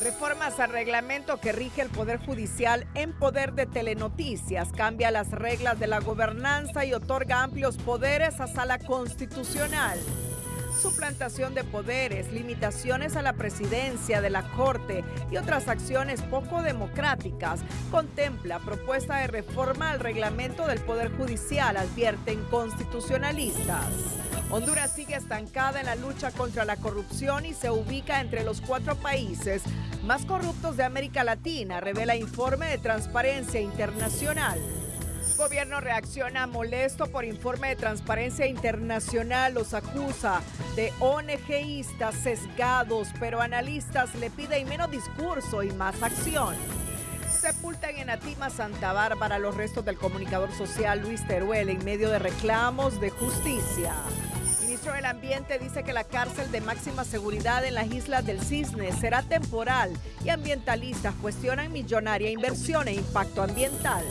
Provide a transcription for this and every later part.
Reformas al reglamento que rige el Poder Judicial en poder de Telenoticias cambia las reglas de la gobernanza y otorga amplios poderes a Sala Constitucional. Suplantación de poderes, limitaciones a la presidencia de la Corte y otras acciones poco democráticas. Contempla propuesta de reforma al reglamento del Poder Judicial, advierten constitucionalistas. Honduras sigue estancada en la lucha contra la corrupción y se ubica entre los 4 países más corruptos de América Latina, revela informe de Transparencia Internacional. Gobierno reacciona molesto por informe de Transparencia Internacional. Los acusa de ONGistas sesgados, pero analistas le piden menos discurso y más acción. Sepultan en Atima, Santa Bárbara, los restos del comunicador social Luis Teruel en medio de reclamos de justicia. El ministro del Ambiente dice que la cárcel de máxima seguridad en las Islas del Cisne será temporal y ambientalistas cuestionan millonaria inversión e impacto ambiental.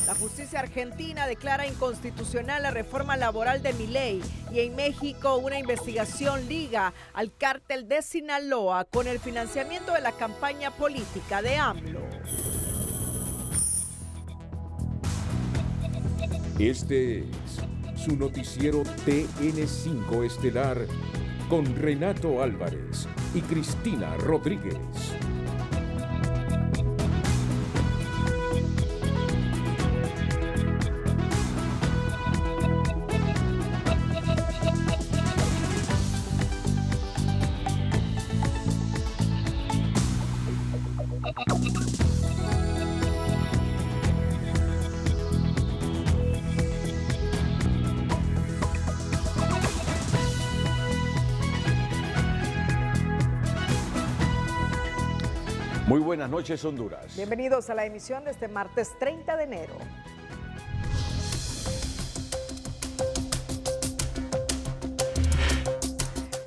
La justicia argentina declara inconstitucional la reforma laboral de Milei y en México una investigación liga al cártel de Sinaloa con el financiamiento de la campaña política de AMLO. Este es su noticiero TN5 Estelar con Renato Álvarez y Cristina Rodríguez. Muy buenas noches, Honduras. Bienvenidos a la emisión de este martes 30 de enero.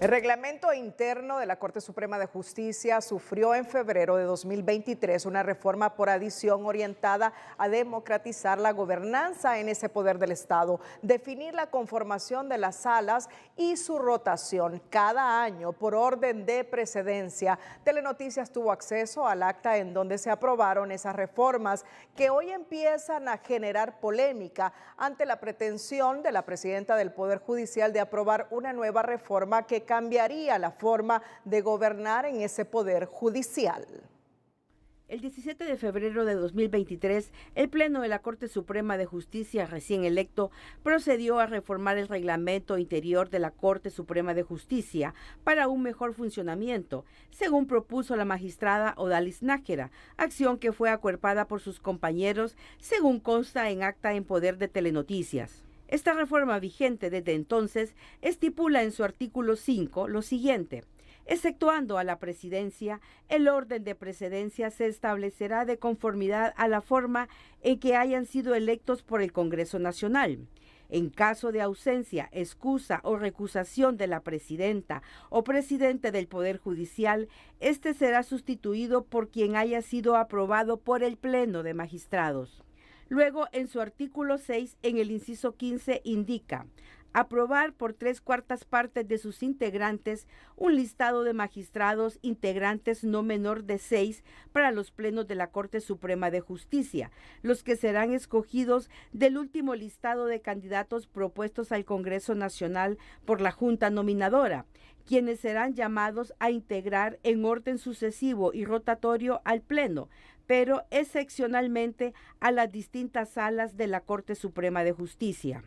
El reglamento interno de la Corte Suprema de Justicia sufrió en febrero de 2023 una reforma por adición orientada a democratizar la gobernanza en ese poder del Estado, definir la conformación de las salas y su rotación cada año por orden de precedencia. Telenoticias tuvo acceso al acta en donde se aprobaron esas reformas que hoy empiezan a generar polémica ante la pretensión de la presidenta del Poder Judicial de aprobar una nueva reforma que cambiaría la forma de gobernar en ese poder judicial. El 17 de febrero de 2023, el Pleno de la Corte Suprema de Justicia, recién electo, procedió a reformar el reglamento interior de la Corte Suprema de Justicia para un mejor funcionamiento, según propuso la magistrada Odalis Nájera, acción que fue acuerpada por sus compañeros, según consta en acta en poder de Telenoticias. Esta reforma vigente desde entonces estipula en su artículo 5 lo siguiente: exceptuando a la presidencia, el orden de precedencia se establecerá de conformidad a la forma en que hayan sido electos por el Congreso Nacional. En caso de ausencia, excusa o recusación de la presidenta o presidente del Poder Judicial, este será sustituido por quien haya sido aprobado por el Pleno de Magistrados. Luego, en su artículo 6, en el inciso 15, indica: aprobar por 3/4 partes de sus integrantes un listado de magistrados integrantes no menor de 6 para los plenos de la Corte Suprema de Justicia, los que serán escogidos del último listado de candidatos propuestos al Congreso Nacional por la Junta Nominadora, quienes serán llamados a integrar en orden sucesivo y rotatorio al Pleno, pero excepcionalmente a las distintas salas de la Corte Suprema de Justicia.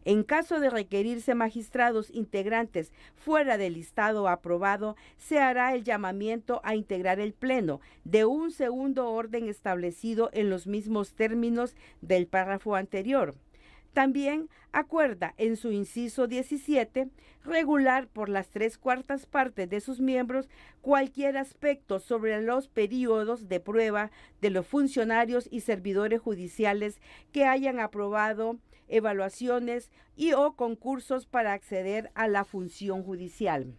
En caso de requerirse magistrados integrantes fuera del listado aprobado, se hará el llamamiento a integrar el Pleno de un segundo orden establecido en los mismos términos del párrafo anterior. También acuerda en su inciso 17 regular por las 3/4 partes de sus miembros cualquier aspecto sobre los períodos de prueba de los funcionarios y servidores judiciales que hayan aprobado evaluaciones y o concursos para acceder a la función judicial.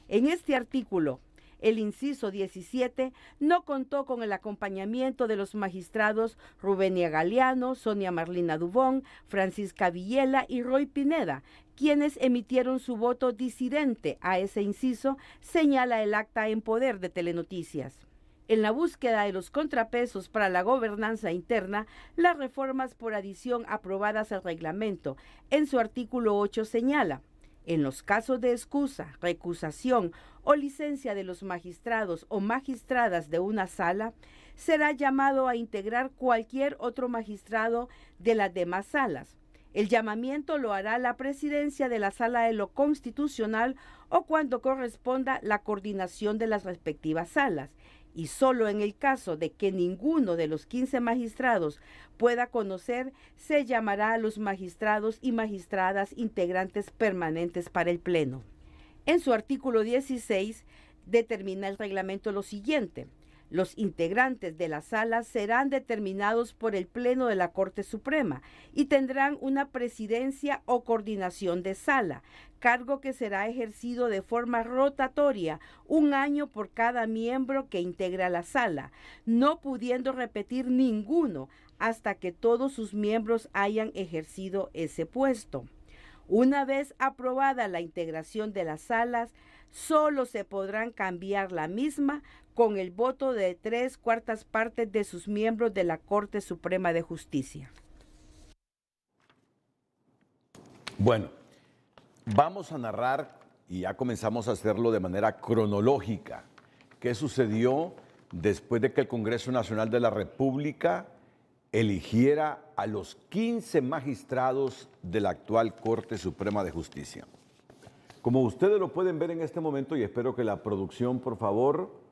En este artículo, el inciso 17 no contó con el acompañamiento de los magistrados Rubenia Galeano, Sonia Marlina Dubón, Francisca Villela y Roy Pineda, quienes emitieron su voto disidente a ese inciso, señala el acta en poder de Telenoticias. En la búsqueda de los contrapesos para la gobernanza interna, las reformas por adición aprobadas al reglamento en su artículo 8 señala: en los casos de excusa, recusación o licencia de los magistrados o magistradas de una sala, será llamado a integrar cualquier otro magistrado de las demás salas. El llamamiento lo hará la presidencia de la Sala de lo Constitucional o cuando corresponda la coordinación de las respectivas salas. Y solo en el caso de que ninguno de los 15 magistrados pueda conocer, se llamará a los magistrados y magistradas integrantes permanentes para el Pleno. En su artículo 16 determina el reglamento lo siguiente: los integrantes de la sala serán determinados por el Pleno de la Corte Suprema y tendrán una presidencia o coordinación de sala, cargo que será ejercido de forma rotatoria 1 año por cada miembro que integra la sala, no pudiendo repetir ninguno hasta que todos sus miembros hayan ejercido ese puesto. Una vez aprobada la integración de las salas, solo se podrán cambiar la misma con el voto de 3/4 partes de sus miembros de la Corte Suprema de Justicia. Bueno, vamos a narrar, y ya comenzamos a hacerlo de manera cronológica, qué sucedió después de que el Congreso Nacional de la República eligiera a los 15 magistrados de la actual Corte Suprema de Justicia. Como ustedes lo pueden ver en este momento, y espero que la producción, por favor,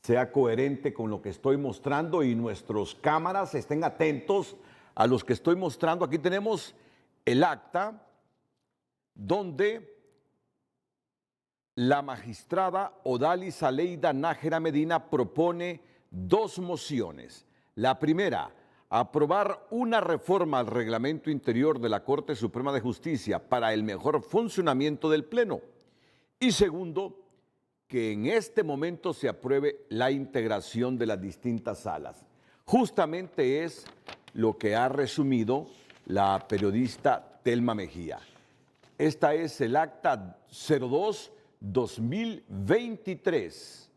sea coherente con lo que estoy mostrando y nuestros cámaras estén atentos a los que estoy mostrando. Aquí tenemos el acta donde la magistrada Odalis Aleida Nájera Medina propone 2 mociones. La primera, aprobar una reforma al reglamento interior de la Corte Suprema de Justicia para el mejor funcionamiento del Pleno. Y segundo, que en este momento se apruebe la integración de las distintas salas. Justamente es lo que ha resumido la periodista Telma Mejía. Esta es el acta 02-2023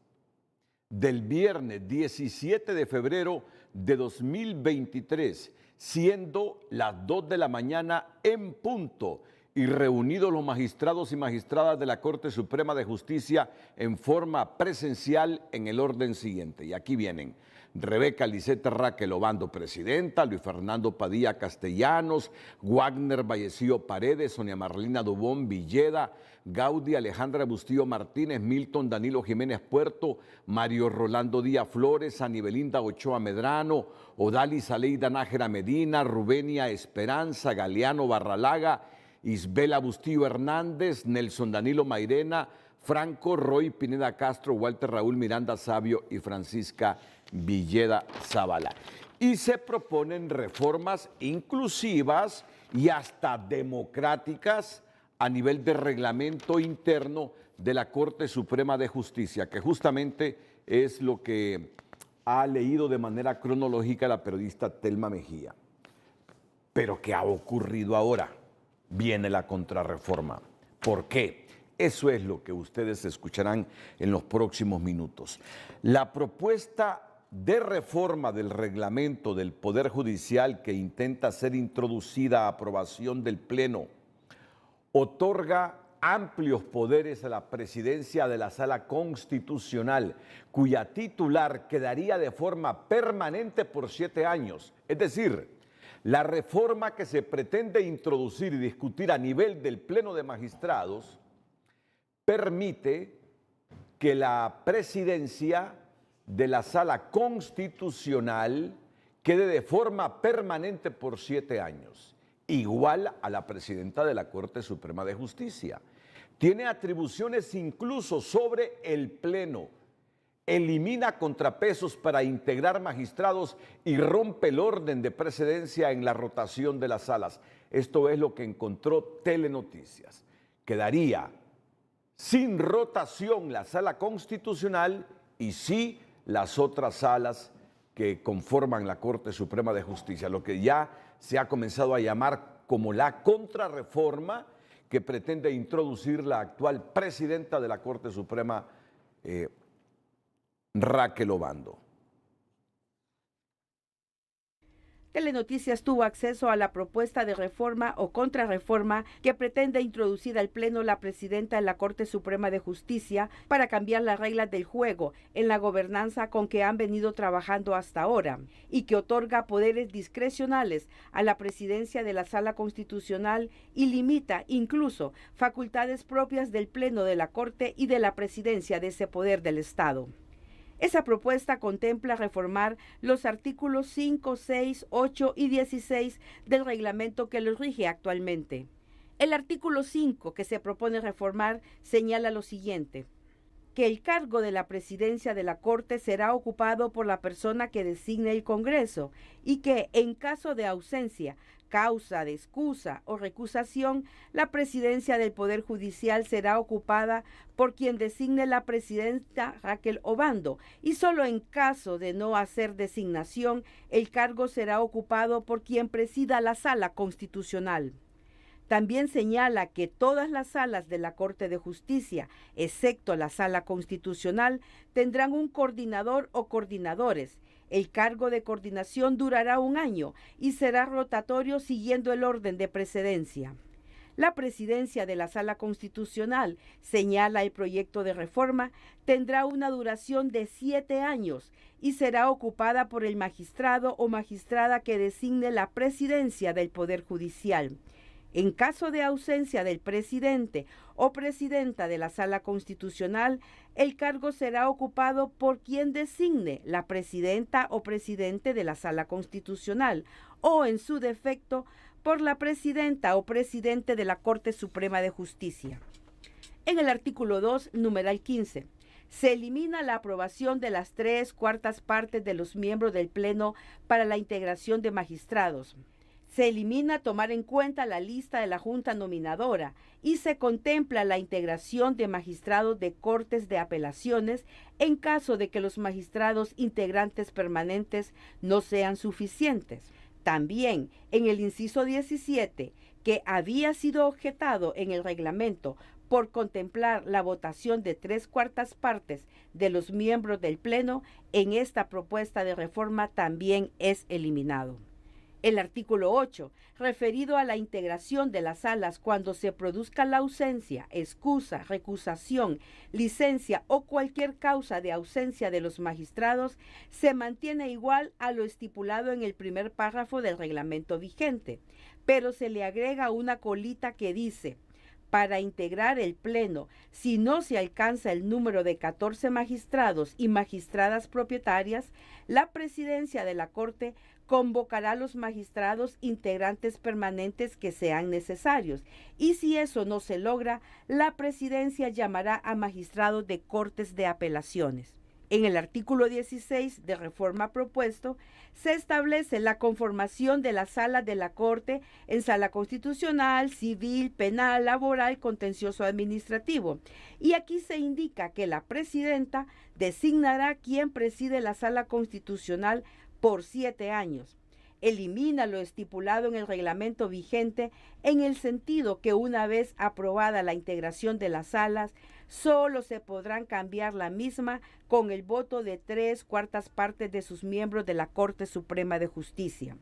del viernes 17 de febrero de 2023, siendo las 2 de la mañana en punto y reunidos los magistrados y magistradas de la Corte Suprema de Justicia en forma presencial en el orden siguiente. Y aquí vienen: Rebeca Lisette Raquel Obando, presidenta; Luis Fernando Padilla Castellanos; Wagner Vallecillo Paredes; Sonia Marlina Dubón Villeda; Gaudí Alejandra Bustillo Martínez; Milton Danilo Jiménez Puerto; Mario Rolando Díaz Flores; Anibelinda Ochoa Medrano; Odalis Aleida Nájera Medina; Rubenia Esperanza; Galeano Barralaga; Isbela Bustillo Hernández; Nelson Danilo Mairena; Franco Roy Pineda Castro; Walter Raúl Miranda Sabio y Francisca Villeda Zavala. Y se proponen reformas inclusivas y hasta democráticas a nivel de reglamento interno de la Corte Suprema de Justicia, que justamente es lo que ha leído de manera cronológica la periodista Telma Mejía. Pero ¿qué ha ocurrido ahora? Viene la contrarreforma. ¿Por qué? Eso es lo que ustedes escucharán en los próximos minutos. La propuesta de reforma del reglamento del Poder Judicial que intenta ser introducida a aprobación del Pleno otorga amplios poderes a la presidencia de la Sala Constitucional, cuya titular quedaría de forma permanente por 7 años. Es decir, la reforma que se pretende introducir y discutir a nivel del Pleno de Magistrados permite que la presidencia de la Sala Constitucional quede de forma permanente por 7 años, igual a la presidenta de la Corte Suprema de Justicia. Tiene atribuciones incluso sobre el Pleno, elimina contrapesos para integrar magistrados y rompe el orden de precedencia en la rotación de las salas. Esto es lo que encontró Telenoticias. Quedaría sin rotación la Sala Constitucional y sí las otras salas que conforman la Corte Suprema de Justicia, lo que ya se ha comenzado a llamar como la contrarreforma que pretende introducir la actual presidenta de la Corte Suprema Raquel Obando. Telenoticias tuvo acceso a la propuesta de reforma o contrarreforma que pretende introducir al Pleno la presidenta de la Corte Suprema de Justicia para cambiar las reglas del juego en la gobernanza con que han venido trabajando hasta ahora y que otorga poderes discrecionales a la presidencia de la Sala Constitucional y limita incluso facultades propias del Pleno de la Corte y de la presidencia de ese poder del Estado. Esa propuesta contempla reformar los artículos 5, 6, 8 y 16 del reglamento que los rige actualmente. El artículo 5 que se propone reformar señala lo siguiente: que el cargo de la presidencia de la Corte será ocupado por la persona que designe el Congreso y que, en caso de ausencia, causa de excusa o recusación, la presidencia del Poder Judicial será ocupada por quien designe la presidenta Raquel Obando y solo en caso de no hacer designación, el cargo será ocupado por quien presida la Sala Constitucional. También señala que todas las salas de la Corte de Justicia, excepto la Sala Constitucional, tendrán un coordinador o coordinadores. El cargo de coordinación durará 1 año y será rotatorio siguiendo el orden de precedencia. La presidencia de la Sala Constitucional, señala el proyecto de reforma, tendrá una duración de 7 años y será ocupada por el magistrado o magistrada que designe la presidencia del Poder Judicial. En caso de ausencia del presidente o presidenta de la Sala Constitucional, el cargo será ocupado por quien designe la presidenta o presidente de la Sala Constitucional o, en su defecto, por la presidenta o presidente de la Corte Suprema de Justicia. En el artículo 2, numeral 15, se elimina la aprobación de las 3/4 partes de los miembros del Pleno para la integración de magistrados. Se elimina tomar en cuenta la lista de la Junta Nominadora y se contempla la integración de magistrados de Cortes de Apelaciones en caso de que los magistrados integrantes permanentes no sean suficientes. También en el inciso 17, que había sido objetado en el reglamento por contemplar la votación de 3/4 partes de los miembros del Pleno, en esta propuesta de reforma también es eliminado. El artículo 8, referido a la integración de las salas cuando se produzca la ausencia, excusa, recusación, licencia o cualquier causa de ausencia de los magistrados, se mantiene igual a lo estipulado en el primer párrafo del reglamento vigente, pero se le agrega una colita que dice: para integrar el Pleno, si no se alcanza el número de 14 magistrados y magistradas propietarias, la presidencia de la Corte convocará a los magistrados integrantes permanentes que sean necesarios, y si eso no se logra, la presidencia llamará a magistrados de Cortes de Apelaciones. En el artículo 16 de reforma propuesto, se establece la conformación de las salas de la Corte en sala constitucional, civil, penal, laboral, contencioso administrativo. Y aquí se indica que la presidenta designará quien preside la sala constitucional por 7 años. Elimina lo estipulado en el reglamento vigente en el sentido que una vez aprobada la integración de las salas, solo se podrán cambiar la misma con el voto de 3/4 partes de sus miembros de la Corte Suprema de Justicia.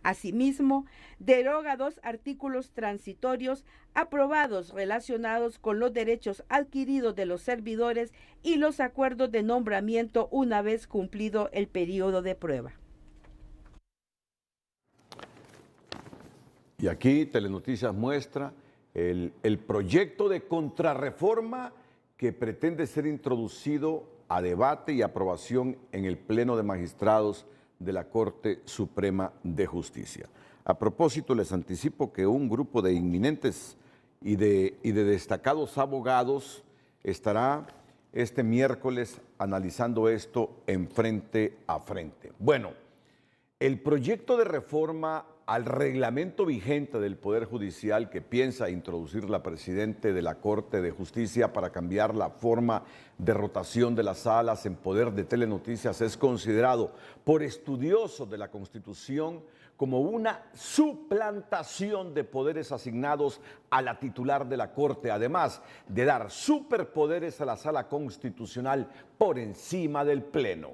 Asimismo, deroga 2 artículos transitorios aprobados relacionados con los derechos adquiridos de los servidores y los acuerdos de nombramiento una vez cumplido el periodo de prueba. Y aquí Telenoticias muestra el proyecto de contrarreforma que pretende ser introducido a debate y aprobación en el Pleno de Magistrados de la Corte Suprema de Justicia. A propósito, les anticipo que un grupo de inminentes y de destacados abogados estará este miércoles analizando esto en frente a frente. Bueno, el proyecto de reforma al reglamento vigente del Poder Judicial que piensa introducir la Presidenta de la Corte de Justicia para cambiar la forma de rotación de las salas en poder de Telenoticias, es considerado por estudiosos de la Constitución como una suplantación de poderes asignados a la titular de la Corte, además de dar superpoderes a la Sala Constitucional por encima del Pleno.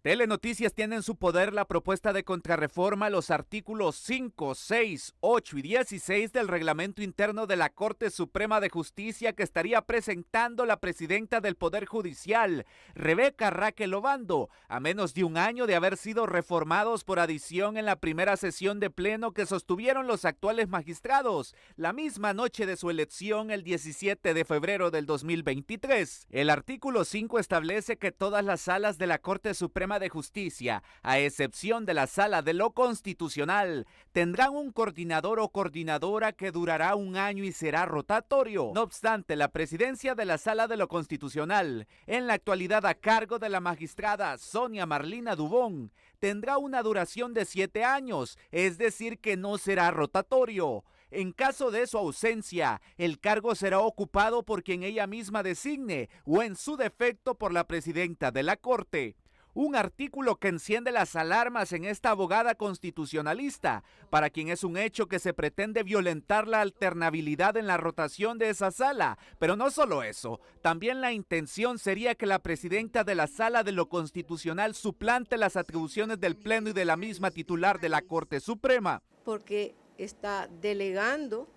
Telenoticias tiene en su poder la propuesta de contrarreforma a los artículos 5, 6, 8 y 16 del reglamento interno de la Corte Suprema de Justicia que estaría presentando la presidenta del Poder Judicial, Rebeca Raquel Obando, a menos de un año de haber sido reformados por adición en la primera sesión de pleno que sostuvieron los actuales magistrados, la misma noche de su elección el 17 de febrero del 2023. El artículo 5 establece que todas las salas de la Corte Suprema de Justicia, a excepción de la Sala de lo Constitucional, tendrán un coordinador o coordinadora que durará un año y será rotatorio. No obstante, la presidencia de la Sala de lo Constitucional, en la actualidad a cargo de la magistrada Sonia Marlina Dubón, tendrá una duración de 7 años, es decir que no será rotatorio. En caso de su ausencia, el cargo será ocupado por quien ella misma designe o en su defecto por la presidenta de la Corte. Un artículo que enciende las alarmas en esta abogada constitucionalista, para quien es un hecho que se pretende violentar la alternabilidad en la rotación de esa sala. Pero no solo eso, también la intención sería que la presidenta de la Sala de lo Constitucional suplante las atribuciones del Pleno y de la misma titular de la Corte Suprema. Porque está delegando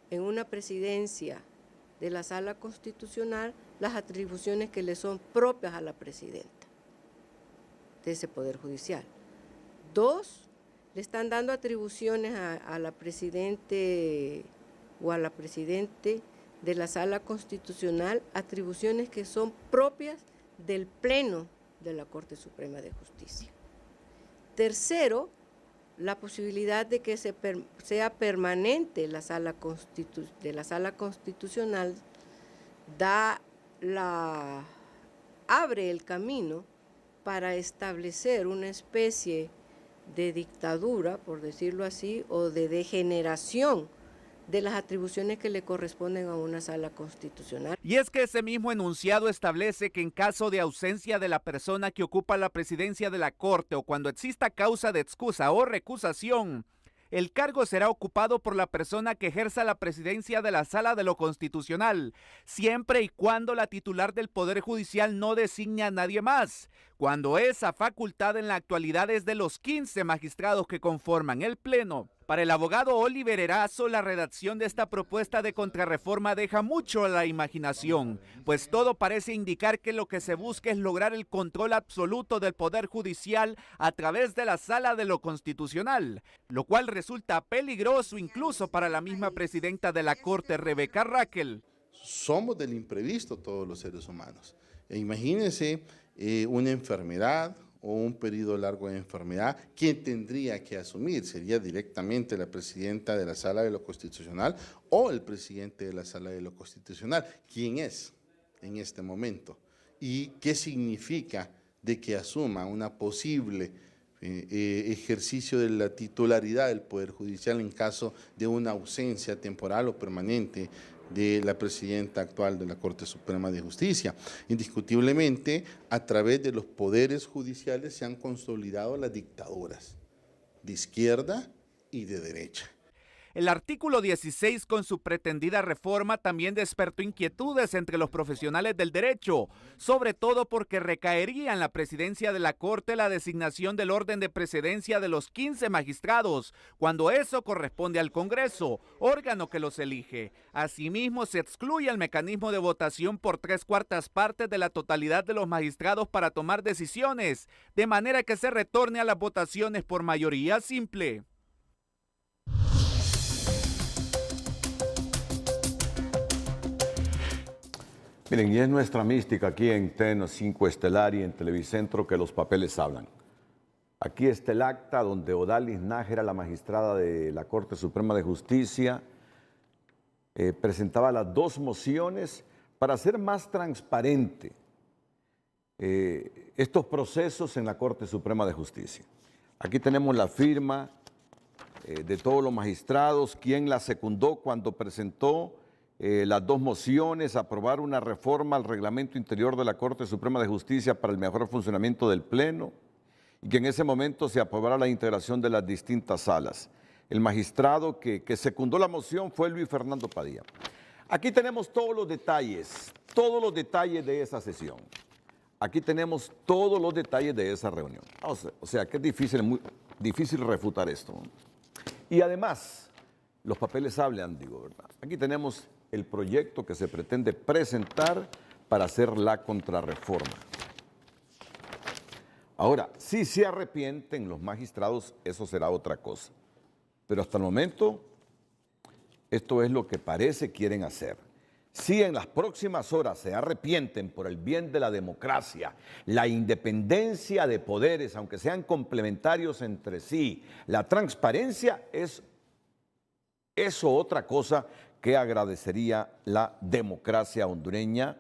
en una presidencia de la Sala Constitucional las atribuciones que le son propias a la presidenta de ese Poder Judicial. 2, le están dando atribuciones a la presidente o a la presidente de la Sala Constitucional, atribuciones que son propias del Pleno de la Corte Suprema de Justicia. 3, la posibilidad de que sea permanente la Sala Constitucional abre el camino para establecer una especie de dictadura, por decirlo así, o de degeneración de las atribuciones que le corresponden a una sala constitucional. Y es que ese mismo enunciado establece que en caso de ausencia de la persona que ocupa la presidencia de la Corte o cuando exista causa de excusa o recusación, el cargo será ocupado por la persona que ejerza la presidencia de la Sala de lo Constitucional, siempre y cuando la titular del Poder Judicial no designe a nadie más, cuando esa facultad en la actualidad es de los 15 magistrados que conforman el Pleno. Para el abogado Oliver Erazo, la redacción de esta propuesta de contrarreforma deja mucho a la imaginación, pues todo parece indicar que lo que se busca es lograr el control absoluto del Poder Judicial a través de la Sala de lo Constitucional, lo cual resulta peligroso incluso para la misma presidenta de la Corte, Rebeca Raquel. Somos del imprevisto todos los seres humanos. Imagínense una enfermedad o un periodo largo de enfermedad, ¿quién tendría que asumir? ¿Sería directamente la presidenta de la Sala de lo Constitucional o el presidente de la Sala de lo Constitucional? ¿Quién es en este momento? ¿Y qué significa de que asuma una posible ejercicio de la titularidad del Poder Judicial en caso de una ausencia temporal o permanente de la presidenta actual de la Corte Suprema de Justicia? Indiscutiblemente, a través de los poderes judiciales se han consolidado las dictaduras de izquierda y de derecha. El artículo 16 con su pretendida reforma también despertó inquietudes entre los profesionales del derecho, sobre todo porque recaería en la presidencia de la Corte la designación del orden de precedencia de los 15 magistrados, cuando eso corresponde al Congreso, órgano que los elige. Asimismo, se excluye el mecanismo de votación por 3/4 partes de la totalidad de los magistrados para tomar decisiones, de manera que se retorne a las votaciones por mayoría simple. Miren, y es nuestra mística aquí en TN5 Estelar y en Televicentro que los papeles hablan. Aquí está el acta donde Odalis Nájera, la magistrada de la Corte Suprema de Justicia, presentaba las 2 mociones para hacer más transparente estos procesos en la Corte Suprema de Justicia. Aquí tenemos la firma de todos los magistrados, quien la secundó cuando presentó las dos mociones, aprobar una reforma al reglamento interior de la Corte Suprema de Justicia para el mejor funcionamiento del Pleno, y que en ese momento se aprobara la integración de las distintas salas. El magistrado que secundó la moción fue Luis Fernando Padilla. Aquí tenemos todos los detalles de esa sesión. Aquí tenemos todos los detalles de esa reunión. O sea que es difícil, muy difícil refutar esto. Y además, los papeles hablan, digo, ¿verdad? Aquí tenemos el proyecto que se pretende presentar para hacer la contrarreforma. Ahora, si se arrepienten los magistrados, eso será otra cosa. Pero hasta el momento, esto es lo que parece quieren hacer. Si en las próximas horas se arrepienten por el bien de la democracia, la independencia de poderes, aunque sean complementarios entre sí, la transparencia, es eso otra cosa que agradecería la democracia hondureña,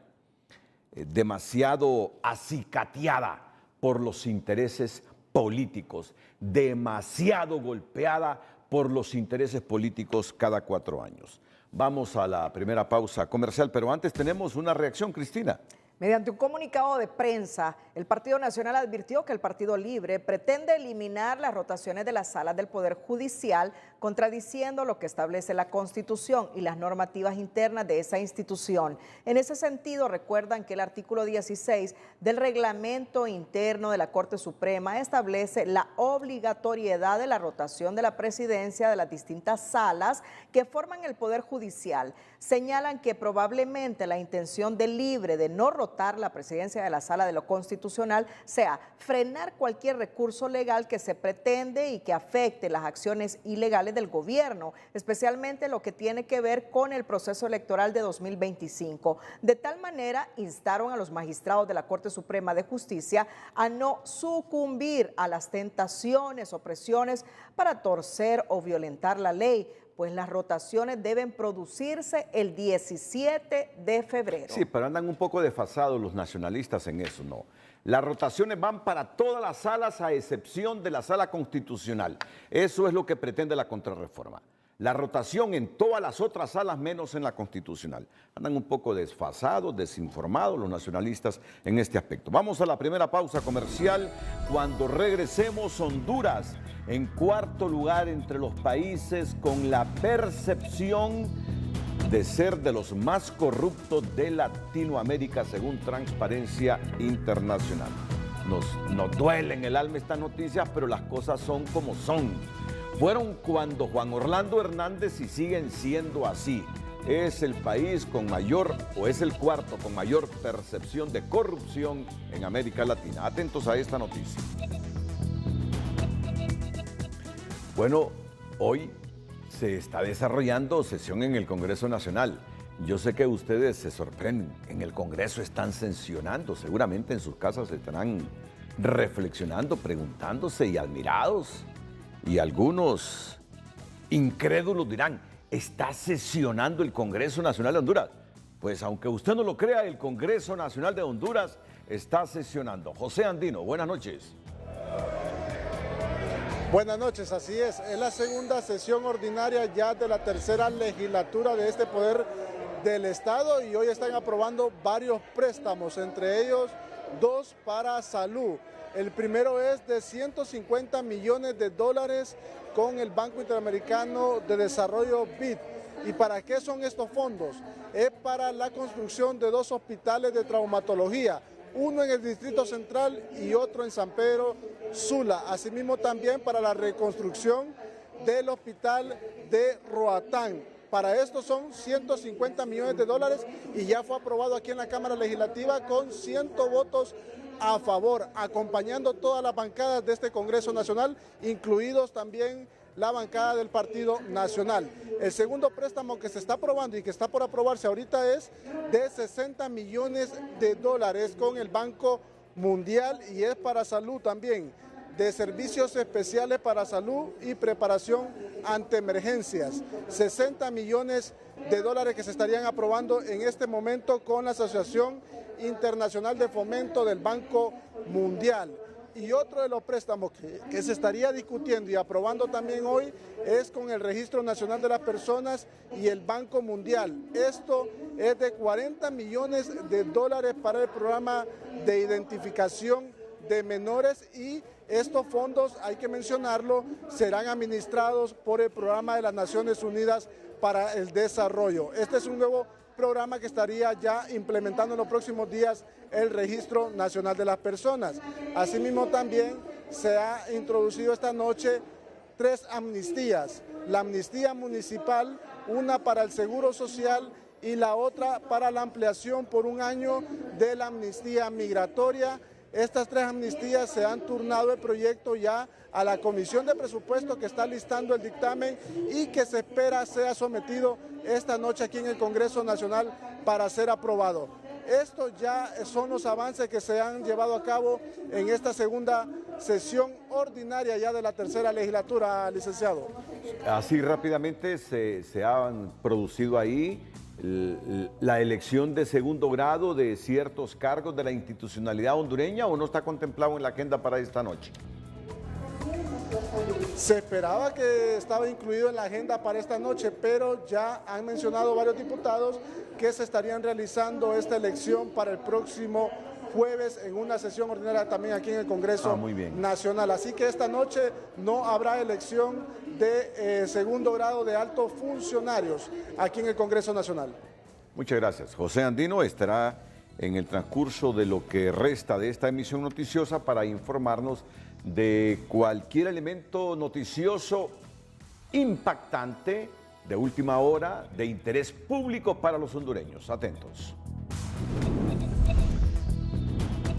demasiado acicateada por los intereses políticos, demasiado golpeada por los intereses políticos cada 4 años. Vamos a la primera pausa comercial, pero antes tenemos una reacción, Cristina. Mediante un comunicado de prensa, el Partido Nacional advirtió que el Partido Libre pretende eliminar las rotaciones de las salas del Poder Judicial, contradiciendo lo que establece la Constitución y las normativas internas de esa institución. En ese sentido, recuerdan que el artículo 16 del reglamento interno de la Corte Suprema establece la obligatoriedad de la rotación de la presidencia de las distintas salas que forman el Poder Judicial. Señalan que probablemente la intención del Libre de no rotar la presidencia de la Sala de lo Constitucional sea frenar cualquier recurso legal que se pretende y que afecte las acciones ilegales del gobierno, especialmente lo que tiene que ver con el proceso electoral de 2025. De tal manera, instaron a los magistrados de la Corte Suprema de Justicia a no sucumbir a las tentaciones o presiones para torcer o violentar la ley, pues las rotaciones deben producirse el 17 de febrero. Sí, pero andan un poco desfasados los nacionalistas en eso, ¿no? Las rotaciones van para todas las salas a excepción de la sala constitucional. Eso es lo que pretende la contrarreforma. La rotación en todas las otras salas menos en la constitucional. Andan un poco desfasados, desinformados los nacionalistas en este aspecto. Vamos a la primera pausa comercial. Cuando regresemos, Honduras en 4º lugar entre los países con la percepción de ser de los más corruptos de Latinoamérica según Transparencia Internacional. Nos duele en el alma estas noticias, pero las cosas son como son. Fueron cuando Juan Orlando Hernández y siguen siendo así. Es el país con mayor, o es el 4º con mayor percepción de corrupción en América Latina. Atentos a esta noticia. Bueno, hoy se está desarrollando sesión en el Congreso Nacional. Yo sé que ustedes se sorprenden. En el Congreso están sesionando. Seguramente en sus casas estarán reflexionando, preguntándose y admirados. Y algunos incrédulos dirán, ¿está sesionando el Congreso Nacional de Honduras? Pues aunque usted no lo crea, el Congreso Nacional de Honduras está sesionando. José Andino, buenas noches. Buenas noches, así es la segunda sesión ordinaria ya de la tercera legislatura de este poder del Estado y hoy están aprobando varios préstamos, entre ellos 2 para salud. El primero es de $150 millones con el Banco Interamericano de Desarrollo BID. ¿Y para qué son estos fondos? Es para la construcción de 2 hospitales de traumatología, uno en el Distrito Central y otro en San Pedro Sula. Asimismo también para la reconstrucción del hospital de Roatán. Para esto son $150 millones y ya fue aprobado aquí en la Cámara Legislativa con 100 votos a favor, acompañando todas las bancadas de este Congreso Nacional, incluidos también la bancada del Partido Nacional. El segundo préstamo que se está aprobando y que está por aprobarse ahorita es de $60 millones con el Banco Mundial y es para salud también, de servicios especiales para salud y preparación ante emergencias. $60 millones que se estarían aprobando en este momento con la Asociación Internacional de Fomento del Banco Mundial. Y otro de los préstamos que se estaría discutiendo y aprobando también hoy es con el Registro Nacional de las Personas y el Banco Mundial. Esto es de $40 millones para el programa de identificación de menores, y estos fondos, hay que mencionarlo, serán administrados por el Programa de las Naciones Unidas para el Desarrollo. Este es un nuevo programa que estaría ya implementando en los próximos días el Registro Nacional de las Personas. Asimismo, también se ha introducido esta noche 3 amnistías: la amnistía municipal, una para el Seguro Social y la otra para la ampliación por 1 año de la amnistía migratoria. Estas 3 amnistías se han turnado el proyecto ya a la Comisión de Presupuesto, que está listando el dictamen y que se espera sea sometido esta noche aquí en el Congreso Nacional para ser aprobado. Estos ya son los avances que se han llevado a cabo en esta segunda sesión ordinaria ya de la tercera legislatura, licenciado. Así rápidamente se han producido ahí la elección de segundo grado de ciertos cargos de la institucionalidad hondureña, ¿o no está contemplado en la agenda para esta noche? Se esperaba que estaba incluido en la agenda para esta noche, pero ya han mencionado varios diputados que se estarían realizando esta elección para el próximo jueves en una sesión ordinaria también aquí en el Congreso Nacional. Así que esta noche no habrá elección de segundo grado de altos funcionarios aquí en el Congreso Nacional. Muchas gracias. José Andino estará en el transcurso de lo que resta de esta emisión noticiosa para informarnos de cualquier elemento noticioso impactante, de última hora, de interés público para los hondureños. Atentos.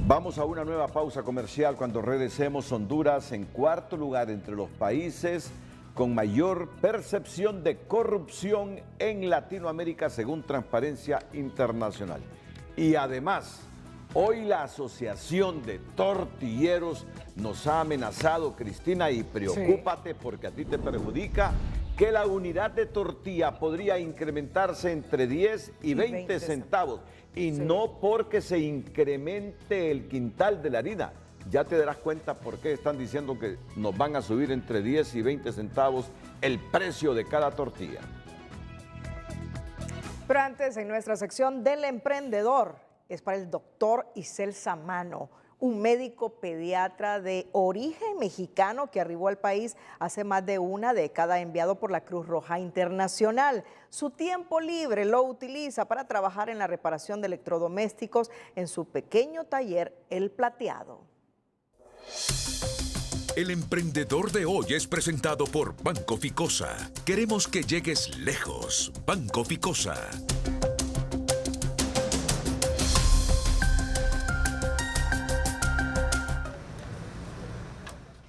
Vamos a una nueva pausa comercial. Cuando regresemos, Honduras en 4º lugar entre los países con mayor percepción de corrupción en Latinoamérica, según Transparencia Internacional. Y además, hoy la Asociación de Tortilleros nos ha amenazado, Cristina, y preocúpate porque a ti te perjudica, que la unidad de tortilla podría incrementarse entre 10 y 20 centavos. Y no porque se incremente el quintal de la harina. Ya te darás cuenta por qué están diciendo que nos van a subir entre 10 y 20 centavos el precio de cada tortilla. Pero antes, en nuestra sección del emprendedor, es para el doctor Isel Samano, un médico pediatra de origen mexicano que arribó al país hace más de una década, enviado por la Cruz Roja Internacional. Su tiempo libre lo utiliza para trabajar en la reparación de electrodomésticos en su pequeño taller El Plateado. El emprendedor de hoy es presentado por Banco Ficosa. Queremos que llegues lejos. Banco Ficosa.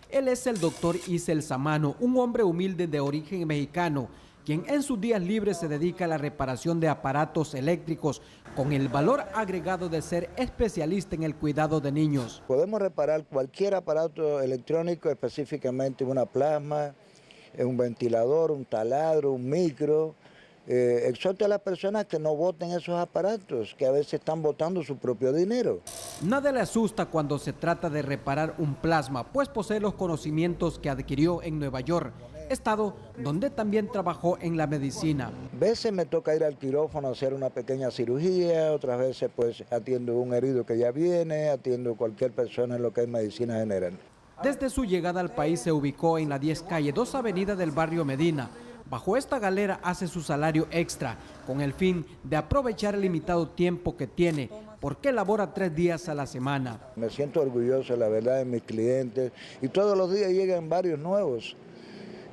Él es el doctor Isel Samano, un hombre humilde de origen mexicano, quien en sus días libres se dedica a la reparación de aparatos eléctricos con el valor agregado de ser especialista en el cuidado de niños. Podemos reparar cualquier aparato electrónico, específicamente una plasma, un ventilador, un taladro, un micro. Exhorto a las personas que no boten esos aparatos, que a veces están botando su propio dinero. Nada le asusta cuando se trata de reparar un plasma, pues posee los conocimientos que adquirió en Nueva York, estado donde también trabajó en la medicina. A veces me toca ir al quirófano a hacer una pequeña cirugía, otras veces pues atiendo un herido que ya viene, atiendo cualquier persona en lo que es medicina general. Desde su llegada al país se ubicó en la 10 calle 2 avenida del barrio Medina. Bajo esta galera hace su salario extra, con el fin de aprovechar el limitado tiempo que tiene, porque labora 3 días a la semana. Me siento orgulloso, la verdad, de mis clientes, y todos los días llegan varios nuevos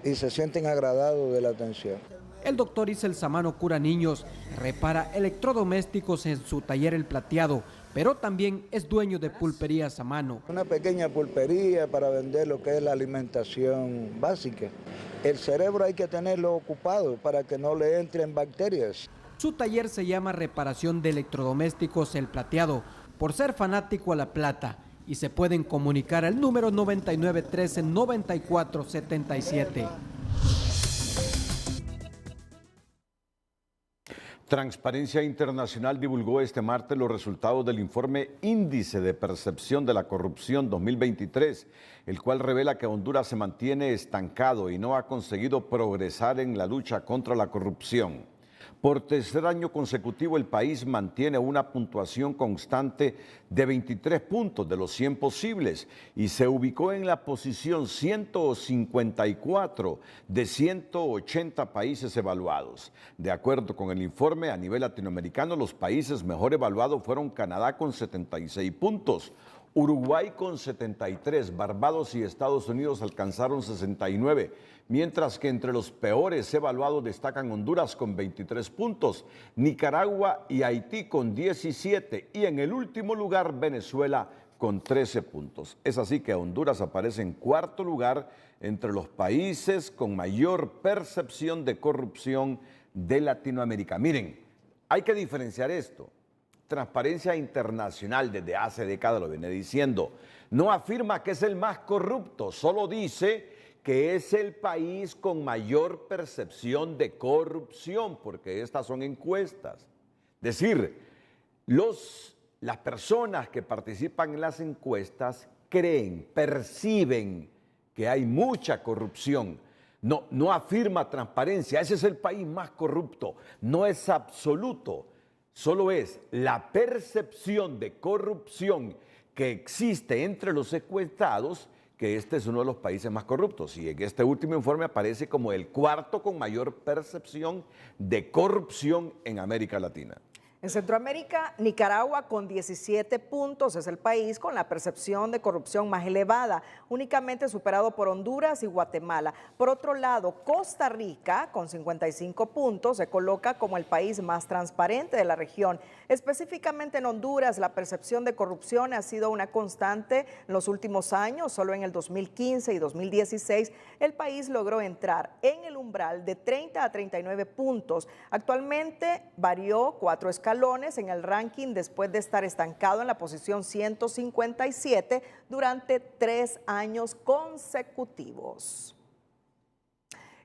y se sienten agradados de la atención. El doctor Isel Samano cura niños, repara electrodomésticos en su taller El Plateado, pero también es dueño de Pulpería Samano. Una pequeña pulpería para vender lo que es la alimentación básica. El cerebro hay que tenerlo ocupado para que no le entren bacterias. Su taller se llama Reparación de Electrodomésticos El Plateado, por ser fanático a la plata, y se pueden comunicar al número 9913-9477. Transparencia Internacional divulgó este martes los resultados del informe Índice de Percepción de la Corrupción 2023, el cual revela que Honduras se mantiene estancado y no ha conseguido progresar en la lucha contra la corrupción. Por tercer año consecutivo, el país mantiene una puntuación constante de 23 puntos de los 100 posibles y se ubicó en la posición 154 de 180 países evaluados. De acuerdo con el informe, a nivel latinoamericano, los países mejor evaluados fueron Canadá con 76 puntos, Uruguay con 73, Barbados y Estados Unidos alcanzaron 69, mientras que entre los peores evaluados destacan Honduras con 23 puntos, Nicaragua y Haití con 17 y en el último lugar Venezuela con 13 puntos. Es así que Honduras aparece en cuarto lugar entre los países con mayor percepción de corrupción de Latinoamérica. Miren, hay que diferenciar esto. Transparencia Internacional desde hace décadas lo viene diciendo. No afirma que es el más corrupto, solo dice que es el país con mayor percepción de corrupción, porque estas son encuestas. Es decir, las personas que participan en las encuestas creen, perciben que hay mucha corrupción. No afirma transparencia, ese es el país más corrupto, no es absoluto. Solo es la percepción de corrupción que existe entre los encuestados que este es uno de los países más corruptos. Y en este último informe aparece como el cuarto con mayor percepción de corrupción en América Latina. En Centroamérica, Nicaragua con 17 puntos es el país con la percepción de corrupción más elevada, únicamente superado por Honduras y Guatemala. Por otro lado, Costa Rica con 55 puntos se coloca como el país más transparente de la región. Específicamente en Honduras, la percepción de corrupción ha sido una constante en los últimos años. Solo en el 2015 y 2016 el país logró entrar en el umbral de 30 a 39 puntos. Actualmente varió 4 escalones en el ranking después de estar estancado en la posición 157 durante 3 años consecutivos.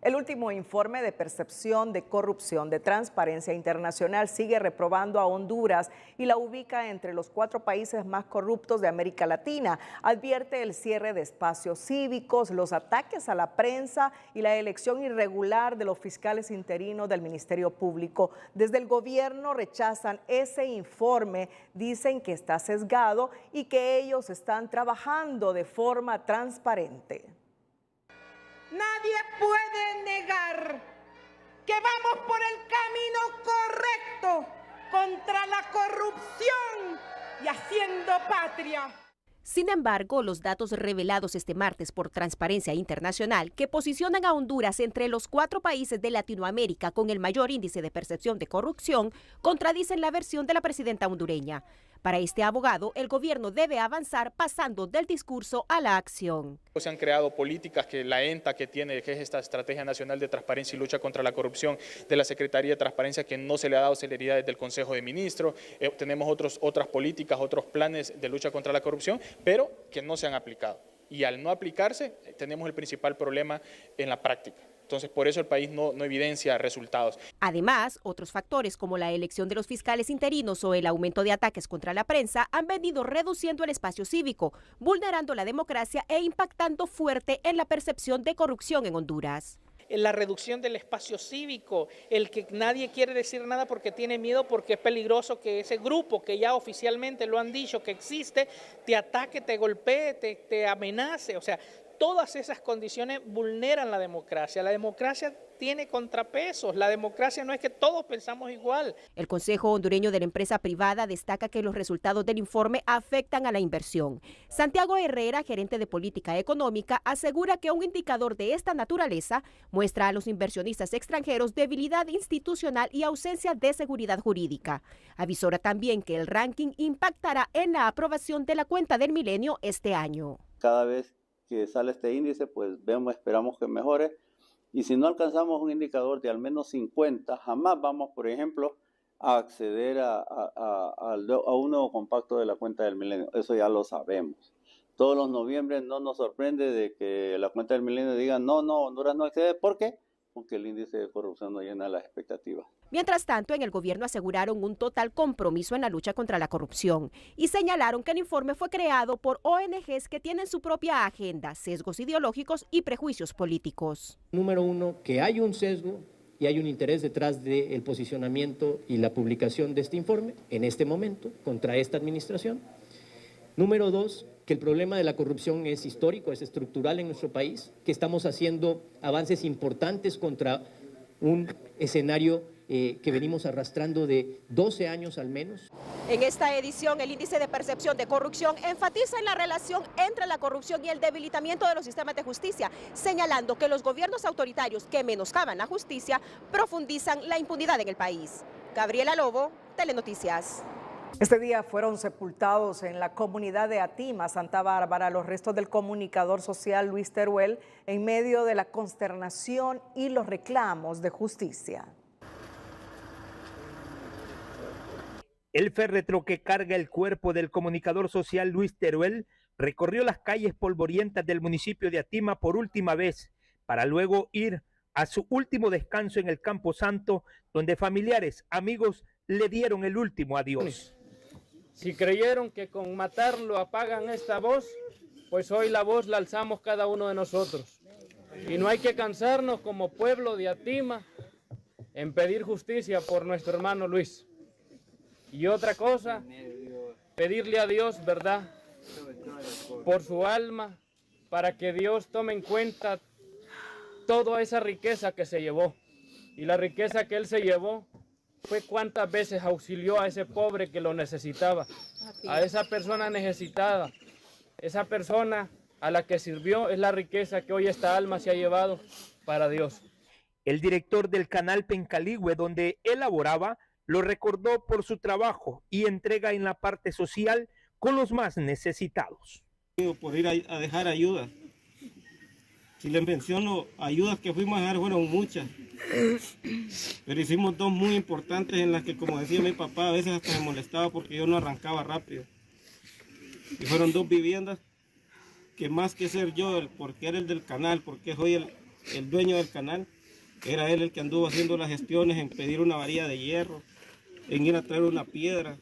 El último informe de percepción de corrupción de Transparencia Internacional sigue reprobando a Honduras y la ubica entre los 4 países más corruptos de América Latina. Advierte el cierre de espacios cívicos, los ataques a la prensa y la elección irregular de los fiscales interinos del Ministerio Público. Desde el gobierno rechazan ese informe, dicen que está sesgado y que ellos están trabajando de forma transparente. Nadie puede negar que vamos por el camino correcto contra la corrupción y haciendo patria. Sin embargo, los datos revelados este martes por Transparencia Internacional, que posicionan a Honduras entre los 4 países de Latinoamérica con el mayor índice de percepción de corrupción, contradicen la versión de la presidenta hondureña. Para este abogado, el gobierno debe avanzar pasando del discurso a la acción. Se han creado políticas que la ENTA que tiene, que es esta Estrategia Nacional de Transparencia y Lucha contra la Corrupción de la Secretaría de Transparencia, que no se le ha dado celeridad desde el Consejo de Ministros. Tenemos otras políticas, otros planes de lucha contra la corrupción, pero que no se han aplicado. Y al no aplicarse, tenemos el principal problema en la práctica. Entonces, por eso el país no evidencia resultados. Además, otros factores como la elección de los fiscales interinos o el aumento de ataques contra la prensa han venido reduciendo el espacio cívico, vulnerando la democracia e impactando fuerte en la percepción de corrupción en Honduras. La reducción del espacio cívico, el que nadie quiere decir nada porque tiene miedo, porque es peligroso que ese grupo que ya oficialmente lo han dicho que existe, te ataque, te golpee, te amenace, o sea, todas esas condiciones vulneran la democracia. La democracia tiene contrapesos. La democracia no es que todos pensamos igual. El Consejo Hondureño de la Empresa Privada destaca que los resultados del informe afectan a la inversión. Santiago Herrera, gerente de política económica, asegura que un indicador de esta naturaleza muestra a los inversionistas extranjeros debilidad institucional y ausencia de seguridad jurídica. Avisora también que el ranking impactará en la aprobación de la cuenta del milenio este año. Cada vez que sale este índice, pues esperamos que mejore, y si no alcanzamos un indicador de al menos 50, jamás vamos, por ejemplo, a acceder a un nuevo compacto de la cuenta del milenio. Eso ya lo sabemos. Todos los noviembre no nos sorprende de que la cuenta del milenio diga no, Honduras no accede. ¿Por qué? Porque el índice de corrupción no llena las expectativas. Mientras tanto, en el gobierno aseguraron un total compromiso en la lucha contra la corrupción y señalaron que el informe fue creado por ONGs que tienen su propia agenda, sesgos ideológicos y prejuicios políticos. Número uno, que hay un sesgo y hay un interés detrás del posicionamiento y la publicación de este informe en este momento contra esta administración. Número dos, que el problema de la corrupción es histórico, es estructural en nuestro país, que estamos haciendo avances importantes contra un escenario que venimos arrastrando de 12 años al menos. En esta edición, el índice de percepción de corrupción enfatiza en la relación entre la corrupción y el debilitamiento de los sistemas de justicia, señalando que los gobiernos autoritarios que menoscaban la justicia profundizan la impunidad en el país. Gabriela Lobo, Telenoticias. Este día fueron sepultados en la comunidad de Atima, Santa Bárbara, los restos del comunicador social Luis Teruel en medio de la consternación y los reclamos de justicia. El féretro que carga el cuerpo del comunicador social Luis Teruel recorrió las calles polvorientas del municipio de Atima por última vez, para luego ir a su último descanso en el Campo Santo, donde familiares, amigos le dieron el último adiós. Si creyeron que con matarlo apagan esta voz, pues hoy la voz la alzamos cada uno de nosotros. Y no hay que cansarnos como pueblo de Atima en pedir justicia por nuestro hermano Luis. Y otra cosa, pedirle a Dios, ¿verdad?, por su alma, para que Dios tome en cuenta toda esa riqueza que se llevó. Y la riqueza que él se llevó fue cuántas veces auxilió a ese pobre que lo necesitaba, a esa persona necesitada, esa persona a la que sirvió, es la riqueza que hoy esta alma se ha llevado para Dios. El director del canal Pencaligüe, donde él laboraba, lo recordó por su trabajo y entrega en la parte social con los más necesitados. Por ir a dejar ayuda. Si les menciono ayudas que fuimos a dejar, fueron muchas. Pero hicimos dos muy importantes en las que, como decía mi papá, a veces hasta me molestaba porque yo no arrancaba rápido. Y fueron dos viviendas que, más que ser yo, porque era el del canal, porque soy el dueño del canal, era él el que anduvo haciendo las gestiones en pedir una varilla de hierro, en ir a traer una piedra.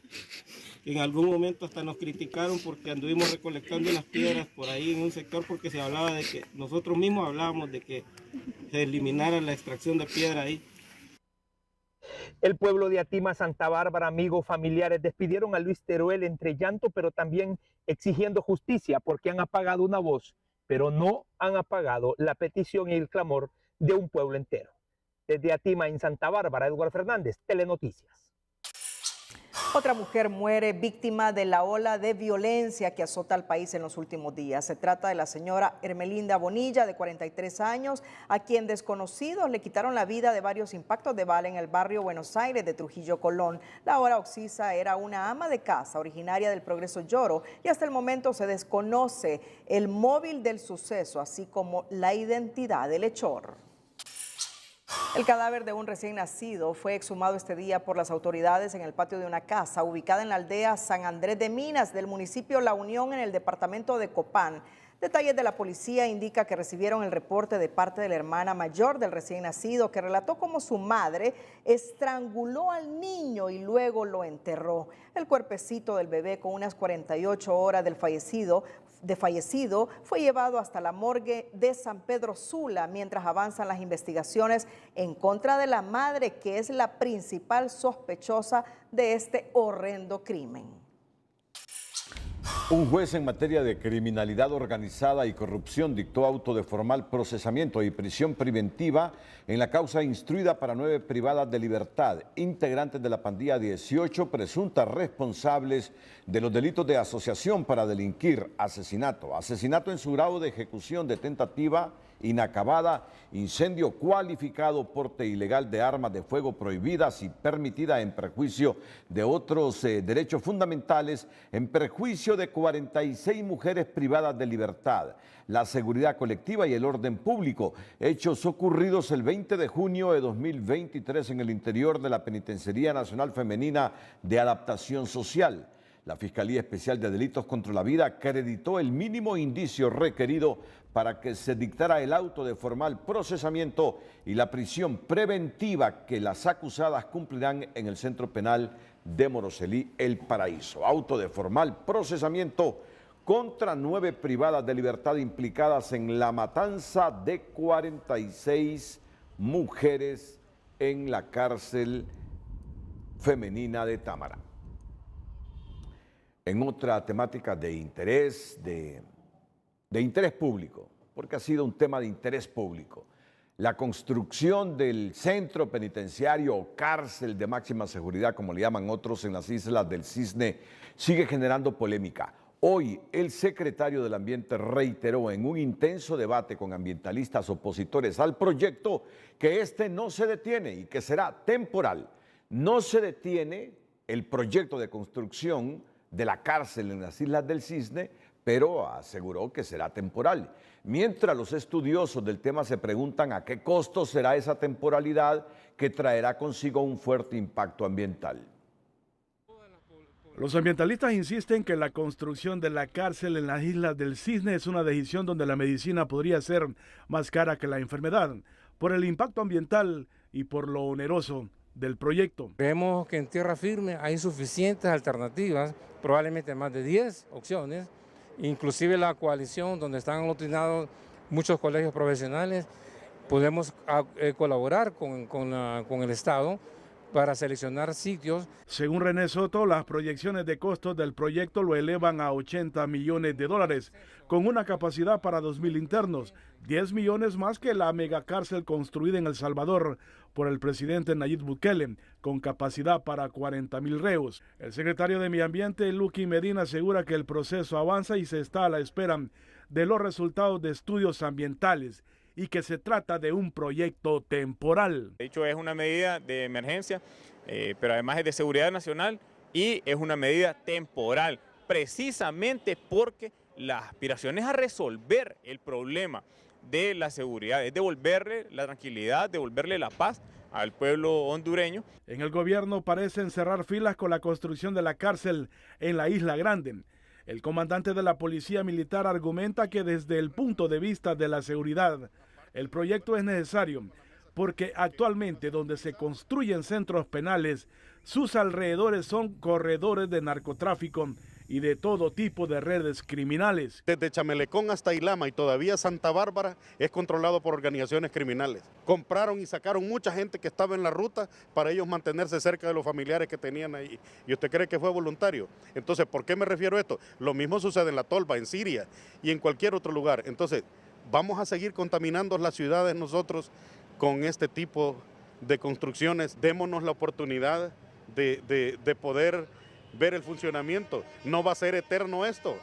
En algún momento hasta nos criticaron porque anduvimos recolectando las piedras por ahí en un sector, porque se hablaba de que, nosotros mismos hablábamos de que se eliminara la extracción de piedra ahí. El pueblo de Atima, Santa Bárbara, amigos, familiares, despidieron a Luis Teruel entre llanto, pero también exigiendo justicia, porque han apagado una voz, pero no han apagado la petición y el clamor de un pueblo entero. Desde Atima, en Santa Bárbara, Edward Fernández, Telenoticias. Otra mujer muere víctima de la ola de violencia que azota al país en los últimos días. Se trata de la señora Hermelinda Bonilla, de 43 años, a quien desconocidos le quitaron la vida de varios impactos de bala en el barrio Buenos Aires de Trujillo, Colón. La ahora occisa era una ama de casa originaria del Progreso Lloro y hasta el momento se desconoce el móvil del suceso, así como la identidad del hechor. El cadáver de un recién nacido fue exhumado este día por las autoridades en el patio de una casa ubicada en la aldea San Andrés de Minas del municipio La Unión, en el departamento de Copán. Detalles de la policía indica que recibieron el reporte de parte de la hermana mayor del recién nacido, que relató cómo su madre estranguló al niño y luego lo enterró. El cuerpecito del bebé, con unas 48 horas del fallecido, fue llevado hasta la morgue de San Pedro Sula mientras avanzan las investigaciones en contra de la madre, que es la principal sospechosa de este horrendo crimen. Un juez en materia de criminalidad organizada y corrupción dictó auto de formal procesamiento y prisión preventiva en la causa instruida para 9 privadas de libertad, integrantes de la pandilla 18, presuntas responsables de los delitos de asociación para delinquir, asesinato, asesinato en su grado de ejecución de tentativa inacabada, incendio cualificado, porte ilegal de armas de fuego prohibidas y permitida en perjuicio de otros derechos fundamentales, en perjuicio de 46 mujeres privadas de libertad, la seguridad colectiva y el orden público, hechos ocurridos el 20 de junio de 2023 en el interior de la Penitenciaría Nacional Femenina de Adaptación Social. La Fiscalía Especial de Delitos contra la Vida acreditó el mínimo indicio requerido para que se dictara el auto de formal procesamiento y la prisión preventiva que las acusadas cumplirán en el Centro Penal de Moroselí, El Paraíso. Auto de formal procesamiento contra 9 privadas de libertad implicadas en la matanza de 46 mujeres en la cárcel femenina de Támara. En otra temática de interés público, porque ha sido un tema de interés público, la construcción del centro penitenciario o cárcel de máxima seguridad, como le llaman otros en las Islas del Cisne, sigue generando polémica. Hoy, el secretario del Ambiente reiteró en un intenso debate con ambientalistas opositores al proyecto que este no se detiene y que será temporal. No se detiene el proyecto de construcción de la cárcel en las Islas del Cisne, pero aseguró que será temporal. Mientras los estudiosos del tema se preguntan a qué costo será esa temporalidad que traerá consigo un fuerte impacto ambiental. Los ambientalistas insisten que la construcción de la cárcel en las Islas del Cisne es una decisión donde la medicina podría ser más cara que la enfermedad, por el impacto ambiental y por lo oneroso del proyecto. Creemos que en tierra firme hay suficientes alternativas, probablemente más de 10 opciones, inclusive la coalición donde están aglutinados muchos colegios profesionales, podemos colaborar con el Estado para seleccionar sitios. Según René Soto, las proyecciones de costos del proyecto lo elevan a $80 millones, con una capacidad para 2.000 internos, 10 millones más que la megacárcel construida en El Salvador por el presidente Nayib Bukele, con capacidad para 40.000 reos. El secretario de Medio Ambiente, Luqui Medina, asegura que el proceso avanza y se está a la espera de los resultados de estudios ambientales y que se trata de un proyecto temporal. De hecho, es una medida de emergencia, pero además es de seguridad nacional y es una medida temporal, precisamente porque la aspiración es a resolver el problema de la seguridad, es devolverle la tranquilidad, devolverle la paz al pueblo hondureño. En el gobierno parecen cerrar filas con la construcción de la cárcel en la Isla Grande. El comandante de la Policía Militar argumenta que desde el punto de vista de la seguridad, el proyecto es necesario porque actualmente donde se construyen centros penales, sus alrededores son corredores de narcotráfico y de todo tipo de redes criminales. Desde Chamelecón hasta Ilama y todavía Santa Bárbara es controlado por organizaciones criminales. Compraron y sacaron mucha gente que estaba en la ruta para ellos mantenerse cerca de los familiares que tenían ahí. ¿Y usted cree que fue voluntario? Entonces, ¿por qué me refiero a esto? Lo mismo sucede en La Tolva, en Siria y en cualquier otro lugar. Entonces, ¿vamos a seguir contaminando las ciudades nosotros con este tipo de construcciones? Démonos la oportunidad de poder ver el funcionamiento. No va a ser eterno esto.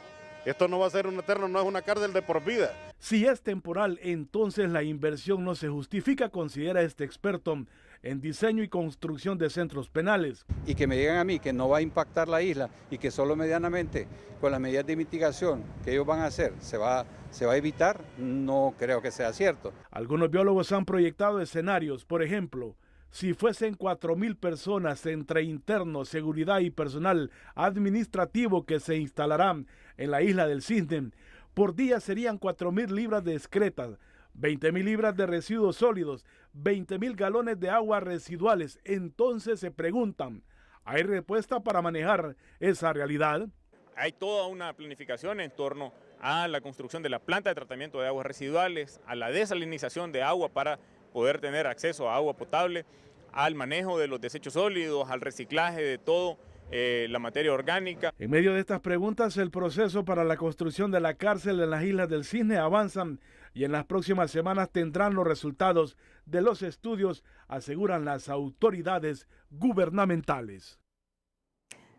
Esto no va a ser un eterno, no es una cárcel de por vida. Si es temporal, entonces la inversión no se justifica, considera este experto en diseño y construcción de centros penales. Y que me digan a mí que no va a impactar la isla y que solo medianamente con las medidas de mitigación que ellos van a hacer se va a evitar, no creo que sea cierto. Algunos biólogos han proyectado escenarios, por ejemplo, si fuesen 4.000 personas entre internos, seguridad y personal administrativo que se instalarán en la Isla del Cisne, por día serían 4.000 libras de excretas, 20.000 libras de residuos sólidos, 20.000 galones de agua residuales. Entonces se preguntan, ¿hay respuesta para manejar esa realidad? Hay toda una planificación en torno a la construcción de la planta de tratamiento de aguas residuales, a la desalinización de agua para poder tener acceso a agua potable, al manejo de los desechos sólidos, al reciclaje de todo la materia orgánica. En medio de estas preguntas, el proceso para la construcción de la cárcel en las Islas del Cisne avanzan y en las próximas semanas tendrán los resultados de los estudios, aseguran las autoridades gubernamentales.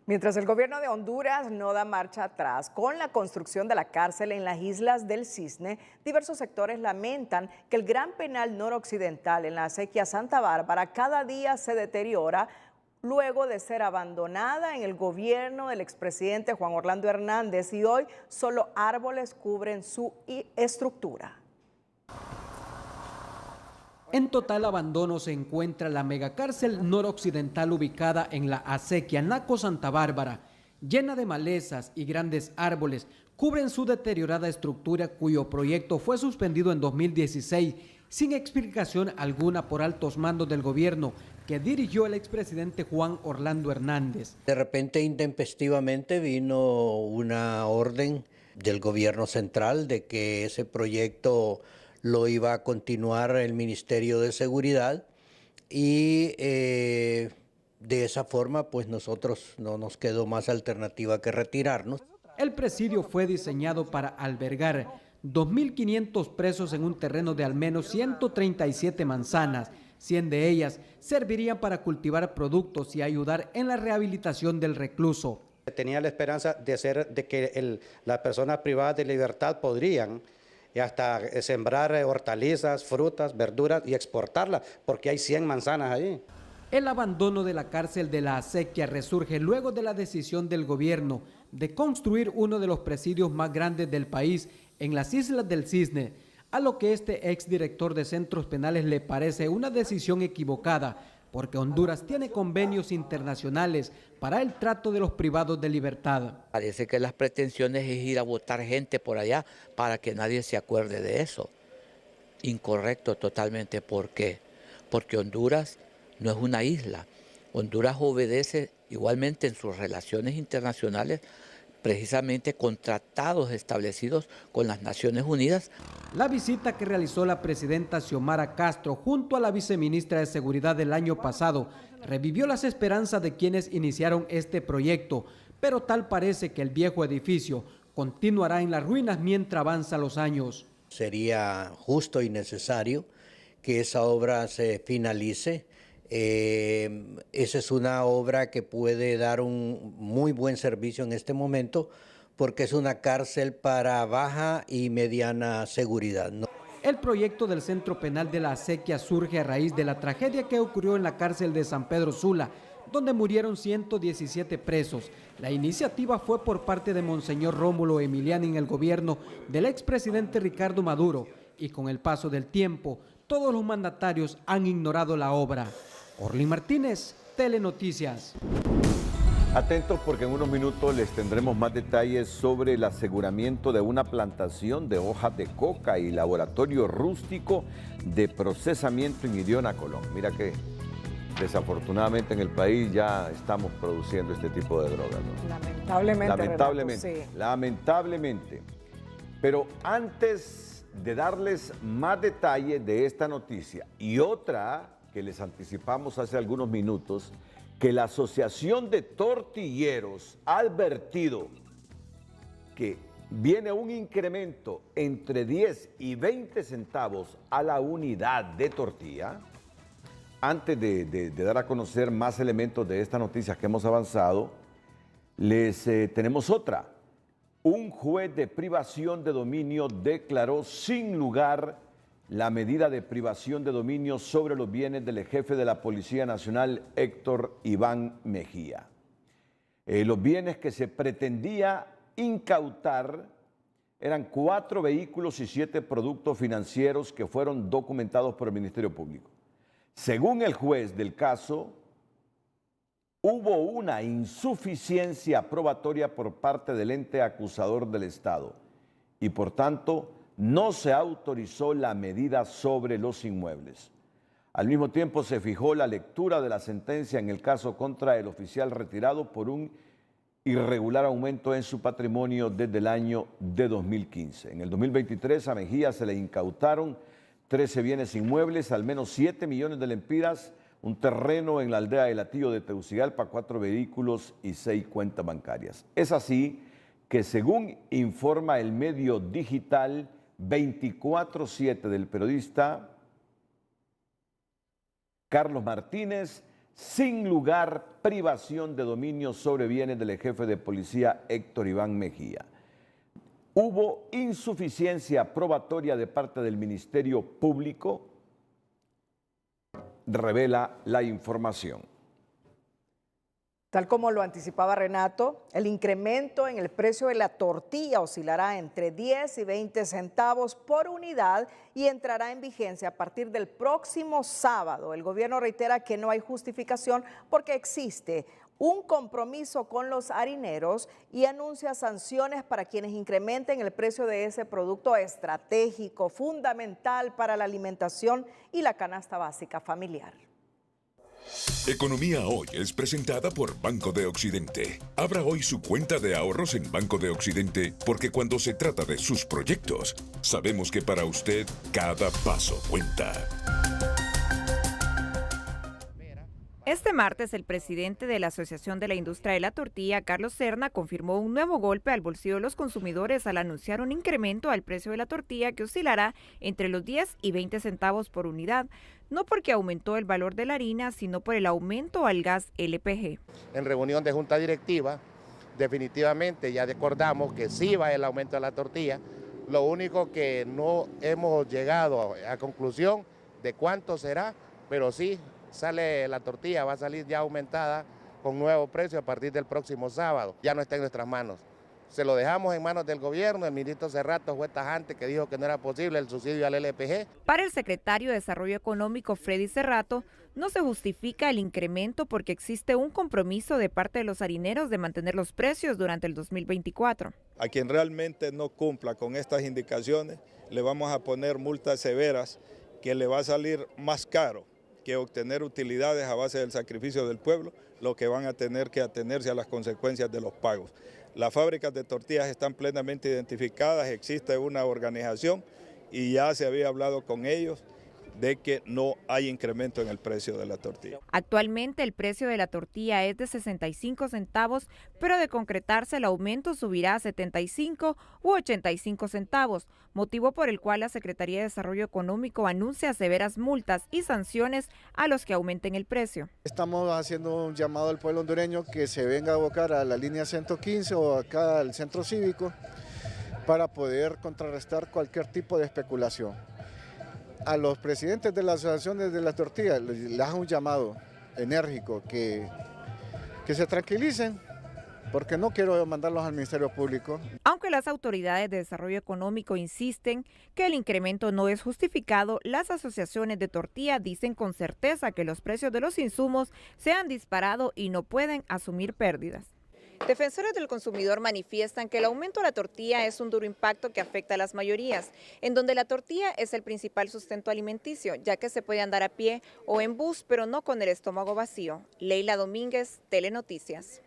Mientras el gobierno de Honduras no da marcha atrás con la construcción de la cárcel en las Islas del Cisne, diversos sectores lamentan que el Gran Penal Noroccidental en la acequia Santa Bárbara cada día se deteriora luego de ser abandonada en el gobierno del expresidente Juan Orlando Hernández y hoy solo árboles cubren su estructura. En total abandono se encuentra la megacárcel noroccidental ubicada en la acequia Naco Santa Bárbara, llena de malezas y grandes árboles, cubren su deteriorada estructura, cuyo proyecto fue suspendido en 2016 sin explicación alguna por altos mandos del gobierno que dirigió el expresidente Juan Orlando Hernández. De repente, intempestivamente, vino una orden del gobierno central de que ese proyecto lo iba a continuar el Ministerio de Seguridad y de esa forma pues nosotros no nos quedó más alternativa que retirarnos. El presidio fue diseñado para albergar 2.500 presos en un terreno de al menos 137 manzanas. 100 de ellas servirían para cultivar productos y ayudar en la rehabilitación del recluso. Tenía la esperanza de que las personas privadas de libertad podrían hasta sembrar hortalizas, frutas, verduras y exportarlas, porque hay 100 manzanas allí. El abandono de la cárcel de La Acequia resurge luego de la decisión del gobierno de construir uno de los presidios más grandes del país en las Islas del Cisne, a lo que este exdirector de centros penales le parece una decisión equivocada, porque Honduras tiene convenios internacionales para el trato de los privados de libertad. Parece que las pretensiones es ir a votar gente por allá para que nadie se acuerde de eso. Incorrecto totalmente. ¿Por qué? Porque Honduras no es una isla. Honduras obedece igualmente en sus relaciones internacionales precisamente con tratados establecidos con las Naciones Unidas. La visita que realizó la presidenta Xiomara Castro junto a la viceministra de Seguridad del año pasado revivió las esperanzas de quienes iniciaron este proyecto, pero tal parece que el viejo edificio continuará en las ruinas mientras avanzan los años. Sería justo y necesario que esa obra se finalice. Esa es una obra que puede dar un muy buen servicio en este momento porque es una cárcel para baja y mediana seguridad, ¿no? El proyecto del Centro Penal de La Acequia surge a raíz de la tragedia que ocurrió en la cárcel de San Pedro Sula, donde murieron 117 presos. La iniciativa fue por parte de Monseñor Rómulo Emiliani en el gobierno del expresidente Ricardo Maduro y con el paso del tiempo todos los mandatarios han ignorado la obra. Orlin Martínez, Telenoticias. Atentos porque en unos minutos les tendremos más detalles sobre el aseguramiento de una plantación de hojas de coca y laboratorio rústico de procesamiento en Iriona, Colón. Mira que desafortunadamente en el país ya estamos produciendo este tipo de drogas, ¿no? Lamentablemente. Renato, sí. Lamentablemente. Pero antes de darles más detalles de esta noticia y otra que les anticipamos hace algunos minutos, que la Asociación de Tortilleros ha advertido que viene un incremento entre 10 y 20 centavos a la unidad de tortilla. Antes de dar a conocer más elementos de esta noticia que hemos avanzado, les tenemos otra. Un juez de privación de dominio declaró sin lugar la medida de privación de dominio sobre los bienes del jefe de la Policía Nacional, Héctor Iván Mejía. Los bienes que se pretendía incautar eran 4 vehículos y 7 productos financieros que fueron documentados por el Ministerio Público. Según el juez del caso, hubo una insuficiencia probatoria por parte del ente acusador del Estado y, por tanto, no se autorizó la medida sobre los inmuebles. Al mismo tiempo se fijó la lectura de la sentencia en el caso contra el oficial retirado por un irregular aumento en su patrimonio desde el año de 2015. En el 2023 a Mejía se le incautaron 13 bienes inmuebles, al menos 7 millones de lempiras, un terreno en la aldea de Latillo de Tegucigalpa, 4 vehículos y 6 cuentas bancarias. Es así que, según informa el medio digital 24/7 del periodista Carlos Martínez, sin lugar privación de dominio sobre bienes del jefe de policía Héctor Iván Mejía. Hubo insuficiencia probatoria de parte del Ministerio Público, revela la información. Tal como lo anticipaba Renato, el incremento en el precio de la tortilla oscilará entre 10 y 20 centavos por unidad y entrará en vigencia a partir del próximo sábado. El gobierno reitera que no hay justificación porque existe un compromiso con los harineros y anuncia sanciones para quienes incrementen el precio de ese producto estratégico, fundamental para la alimentación y la canasta básica familiar. Economía Hoy es presentada por Banco de Occidente. Abra hoy su cuenta de ahorros en Banco de Occidente porque cuando se trata de sus proyectos, sabemos que para usted cada paso cuenta. Este martes, el presidente de la Asociación de la Industria de la Tortilla, Carlos Serna, confirmó un nuevo golpe al bolsillo de los consumidores al anunciar un incremento al precio de la tortilla que oscilará entre los 10 y 20 centavos por unidad, no porque aumentó el valor de la harina, sino por el aumento al gas LPG. En reunión de junta directiva, definitivamente ya acordamos que sí va el aumento de la tortilla, lo único que no hemos llegado a conclusión de cuánto será, pero sí, sale la tortilla, va a salir ya aumentada con nuevo precio a partir del próximo sábado. Ya no está en nuestras manos. Se lo dejamos en manos del gobierno. El ministro Cerrato fue tajante que dijo que no era posible el subsidio al LPG. Para el secretario de Desarrollo Económico, Freddy Cerrato, no se justifica el incremento porque existe un compromiso de parte de los harineros de mantener los precios durante el 2024. A quien realmente no cumpla con estas indicaciones, le vamos a poner multas severas que le va a salir más caro que obtener utilidades a base del sacrificio del pueblo, lo que van a tener que atenerse a las consecuencias de los pagos. Las fábricas de tortillas están plenamente identificadas, existe una organización y ya se había hablado con ellos de que no hay incremento en el precio de la tortilla. Actualmente el precio de la tortilla es de 65 centavos, pero de concretarse el aumento subirá a 75 u 85 centavos, motivo por el cual la Secretaría de Desarrollo Económico anuncia severas multas y sanciones a los que aumenten el precio. Estamos haciendo un llamado al pueblo hondureño que se venga a abocar a la línea 115 o acá al centro cívico para poder contrarrestar cualquier tipo de especulación. A los presidentes de las asociaciones de las tortillas les hago un llamado enérgico que se tranquilicen, porque no quiero mandarlos al Ministerio Público. Aunque las autoridades de desarrollo económico insisten que el incremento no es justificado, las asociaciones de tortilla dicen con certeza que los precios de los insumos se han disparado y no pueden asumir pérdidas. Defensores del consumidor manifiestan que el aumento de la tortilla es un duro impacto que afecta a las mayorías, en donde la tortilla es el principal sustento alimenticio, ya que se puede andar a pie o en bus, pero no con el estómago vacío. Leila Domínguez, Telenoticias.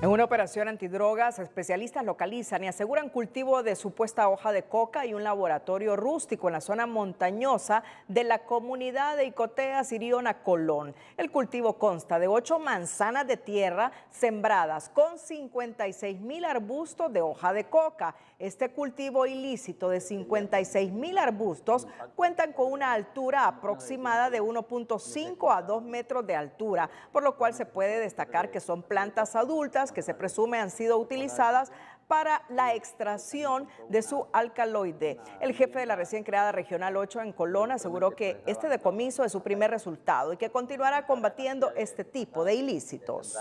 En una operación antidrogas, especialistas localizan y aseguran cultivo de supuesta hoja de coca y un laboratorio rústico en la zona montañosa de la comunidad de Icotea, Siriona, Colón. El cultivo consta de 8 manzanas de tierra sembradas con 56,000 arbustos de hoja de coca. Este cultivo ilícito de 56,000 arbustos cuentan con una altura aproximada de 1.5 a 2 metros de altura, por lo cual se puede destacar que son plantas adultas que se presume han sido utilizadas para la extracción de su alcaloide. El jefe de la recién creada Regional 8 en Colón aseguró que este decomiso es su primer resultado y que continuará combatiendo este tipo de ilícitos.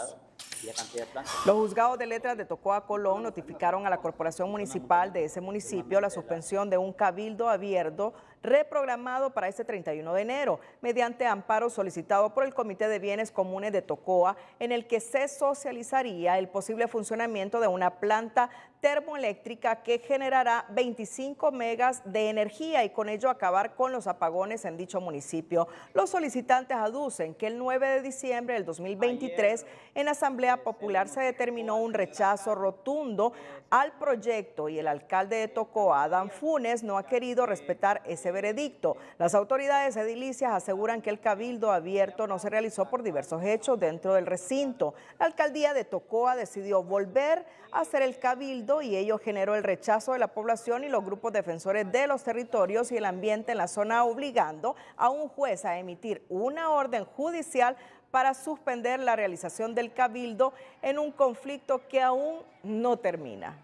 Los juzgados de letras de Tocoa, Colón, notificaron a la corporación municipal de ese municipio la suspensión de un cabildo abierto reprogramado para este 31 de enero, mediante amparo solicitado por el Comité de Bienes Comunes de Tocoa, en el que se socializaría el posible funcionamiento de una planta termoeléctrica que generará 25 megas de energía y con ello acabar con los apagones en dicho municipio. Los solicitantes aducen que el 9 de diciembre del 2023 en Asamblea Popular se determinó un rechazo rotundo al proyecto y el alcalde de Tocoa, Adán Funes, no ha querido respetar ese veredicto. Las autoridades edilicias aseguran que el cabildo abierto no se realizó por diversos hechos dentro del recinto. La alcaldía de Tocoa decidió volver a hacer el cabildo y ello generó el rechazo de la población y los grupos defensores de los territorios y el ambiente en la zona, obligando a un juez a emitir una orden judicial para suspender la realización del cabildo en un conflicto que aún no termina.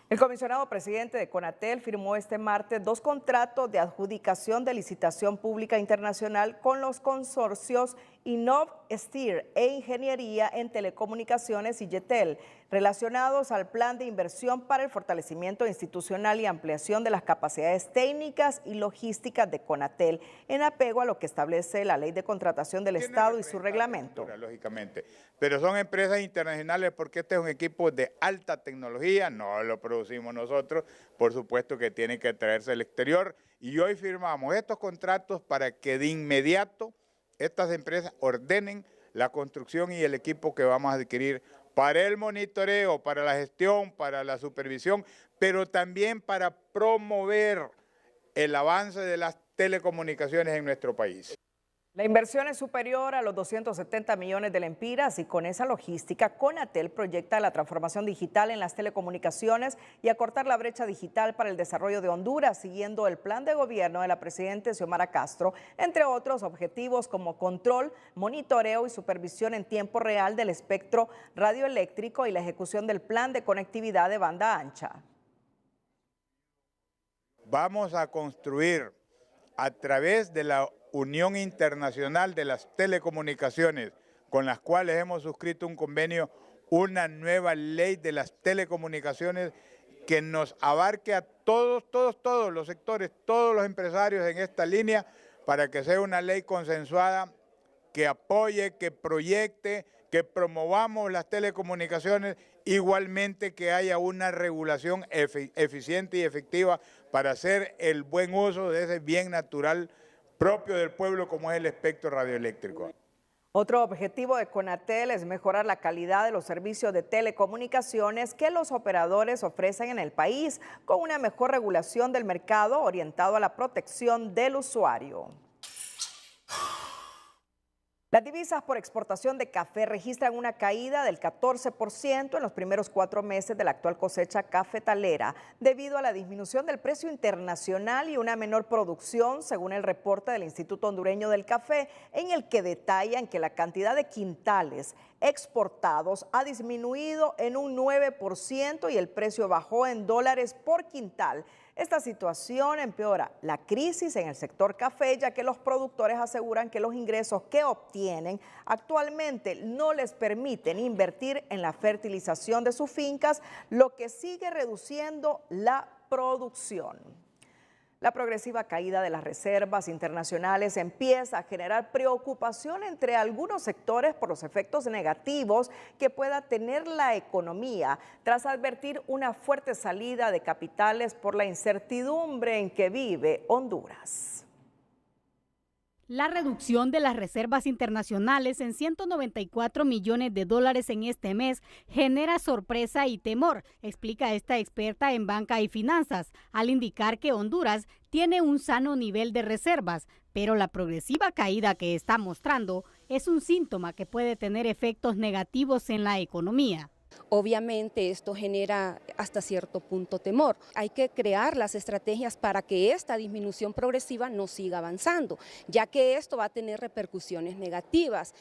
El comisionado presidente de CONATEL firmó este martes 2 contratos de adjudicación de licitación pública internacional con los consorcios Innovstir e Ingeniería en Telecomunicaciones y Yetel, relacionados al plan de inversión para el fortalecimiento institucional y ampliación de las capacidades técnicas y logísticas de Conatel, en apego a lo que establece la Ley de Contratación del Estado y su reglamento. Lógicamente, pero son empresas internacionales porque este es un equipo de alta tecnología, no lo producimos nosotros, por supuesto que tiene que traerse del exterior, y hoy firmamos estos contratos para que de inmediato estas empresas ordenen la construcción y el equipo que vamos a adquirir para el monitoreo, para la gestión, para la supervisión, pero también para promover el avance de las telecomunicaciones en nuestro país. La inversión es superior a los 270 millones de lempiras y con esa logística, Conatel proyecta la transformación digital en las telecomunicaciones y acortar la brecha digital para el desarrollo de Honduras, siguiendo el plan de gobierno de la presidenta Xiomara Castro, entre otros objetivos como control, monitoreo y supervisión en tiempo real del espectro radioeléctrico y la ejecución del plan de conectividad de banda ancha. Vamos a construir a través de la Unión Internacional de las Telecomunicaciones, con las cuales hemos suscrito un convenio, una nueva ley de las telecomunicaciones que nos abarque a todos los sectores, todos los empresarios en esta línea, para que sea una ley consensuada, que apoye, que proyecte, que promovamos las telecomunicaciones, igualmente que haya una regulación eficiente y efectiva para hacer el buen uso de ese bien natural propio del pueblo como es el espectro radioeléctrico. Otro objetivo de Conatel es mejorar la calidad de los servicios de telecomunicaciones que los operadores ofrecen en el país, con una mejor regulación del mercado orientado a la protección del usuario. Las divisas por exportación de café registran una caída del 14% en los primeros 4 meses de la actual cosecha cafetalera, debido a la disminución del precio internacional y una menor producción, según el reporte del Instituto Hondureño del Café, en el que detallan que la cantidad de quintales exportados ha disminuido en un 9% y el precio bajó en dólares por quintal. Esta situación empeora la crisis en el sector café, ya que los productores aseguran que los ingresos que obtienen actualmente no les permiten invertir en la fertilización de sus fincas, lo que sigue reduciendo la producción. La progresiva caída de las reservas internacionales empieza a generar preocupación entre algunos sectores por los efectos negativos que pueda tener la economía, tras advertir una fuerte salida de capitales por la incertidumbre en que vive Honduras. La reducción de las reservas internacionales en 194 millones de dólares en este mes genera sorpresa y temor, explica esta experta en banca y finanzas, al indicar que Honduras tiene un sano nivel de reservas, pero la progresiva caída que está mostrando es un síntoma que puede tener efectos negativos en la economía. Obviamente esto genera hasta cierto punto temor. Hay que crear las estrategias para que esta disminución progresiva no siga avanzando, ya que esto va a tener repercusiones negativas,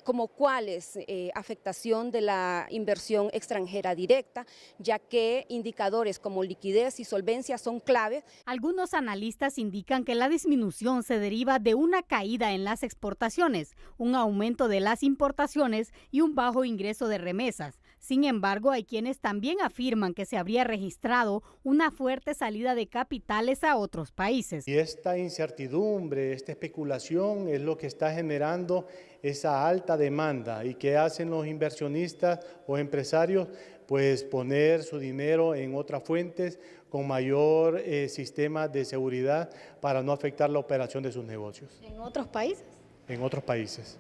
como cuáles, afectación de la inversión extranjera directa, ya que indicadores como liquidez y solvencia son claves. Algunos analistas indican que la disminución se deriva de una caída en las exportaciones, un aumento de las importaciones y un bajo ingreso de remesas. Sin embargo, hay quienes también afirman que se habría registrado una fuerte salida de capitales a otros países. Y esta incertidumbre, esta especulación es lo que está generando esa alta demanda. ¿Y qué hacen los inversionistas o empresarios? Pues poner su dinero en otras fuentes con mayor sistema de seguridad para no afectar la operación de sus negocios. ¿En otros países? En otros países.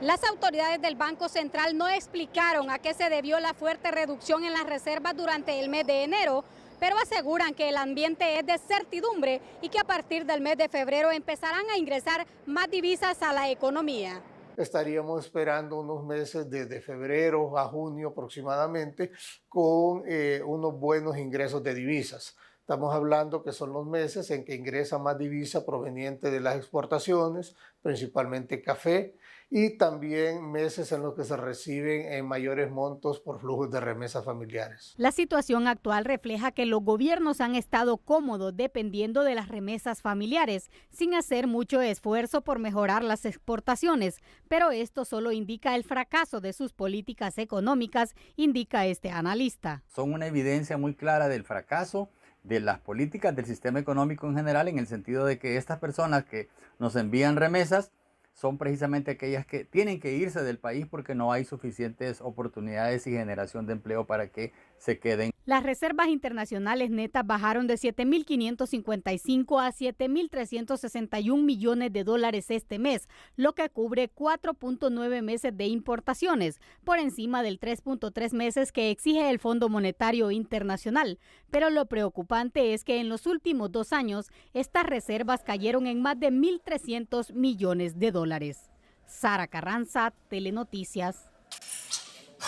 Las autoridades del Banco Central no explicaron a qué se debió la fuerte reducción en las reservas durante el mes de enero, pero aseguran que el ambiente es de certidumbre y que a partir del mes de febrero empezarán a ingresar más divisas a la economía. Estaríamos esperando unos meses desde febrero a junio aproximadamente con unos buenos ingresos de divisas. Estamos hablando que son los meses en que ingresa más divisa proveniente de las exportaciones, principalmente café, y también meses en los que se reciben en mayores montos por flujos de remesas familiares. La situación actual refleja que los gobiernos han estado cómodos dependiendo de las remesas familiares, sin hacer mucho esfuerzo por mejorar las exportaciones, pero esto solo indica el fracaso de sus políticas económicas, indica este analista. Son una evidencia muy clara del fracaso de las políticas del sistema económico en general, en el sentido de que estas personas que nos envían remesas son precisamente aquellas que tienen que irse del país porque no hay suficientes oportunidades y generación de empleo para que se queden. Las reservas internacionales netas bajaron de 7.555 a 7.361 millones de dólares este mes, lo que cubre 4.9 meses de importaciones, por encima del 3.3 meses que exige el Fondo Monetario Internacional. Pero lo preocupante es que en los últimos 2 años, estas reservas cayeron en más de 1.300 millones de dólares. Sara Carranza, Telenoticias.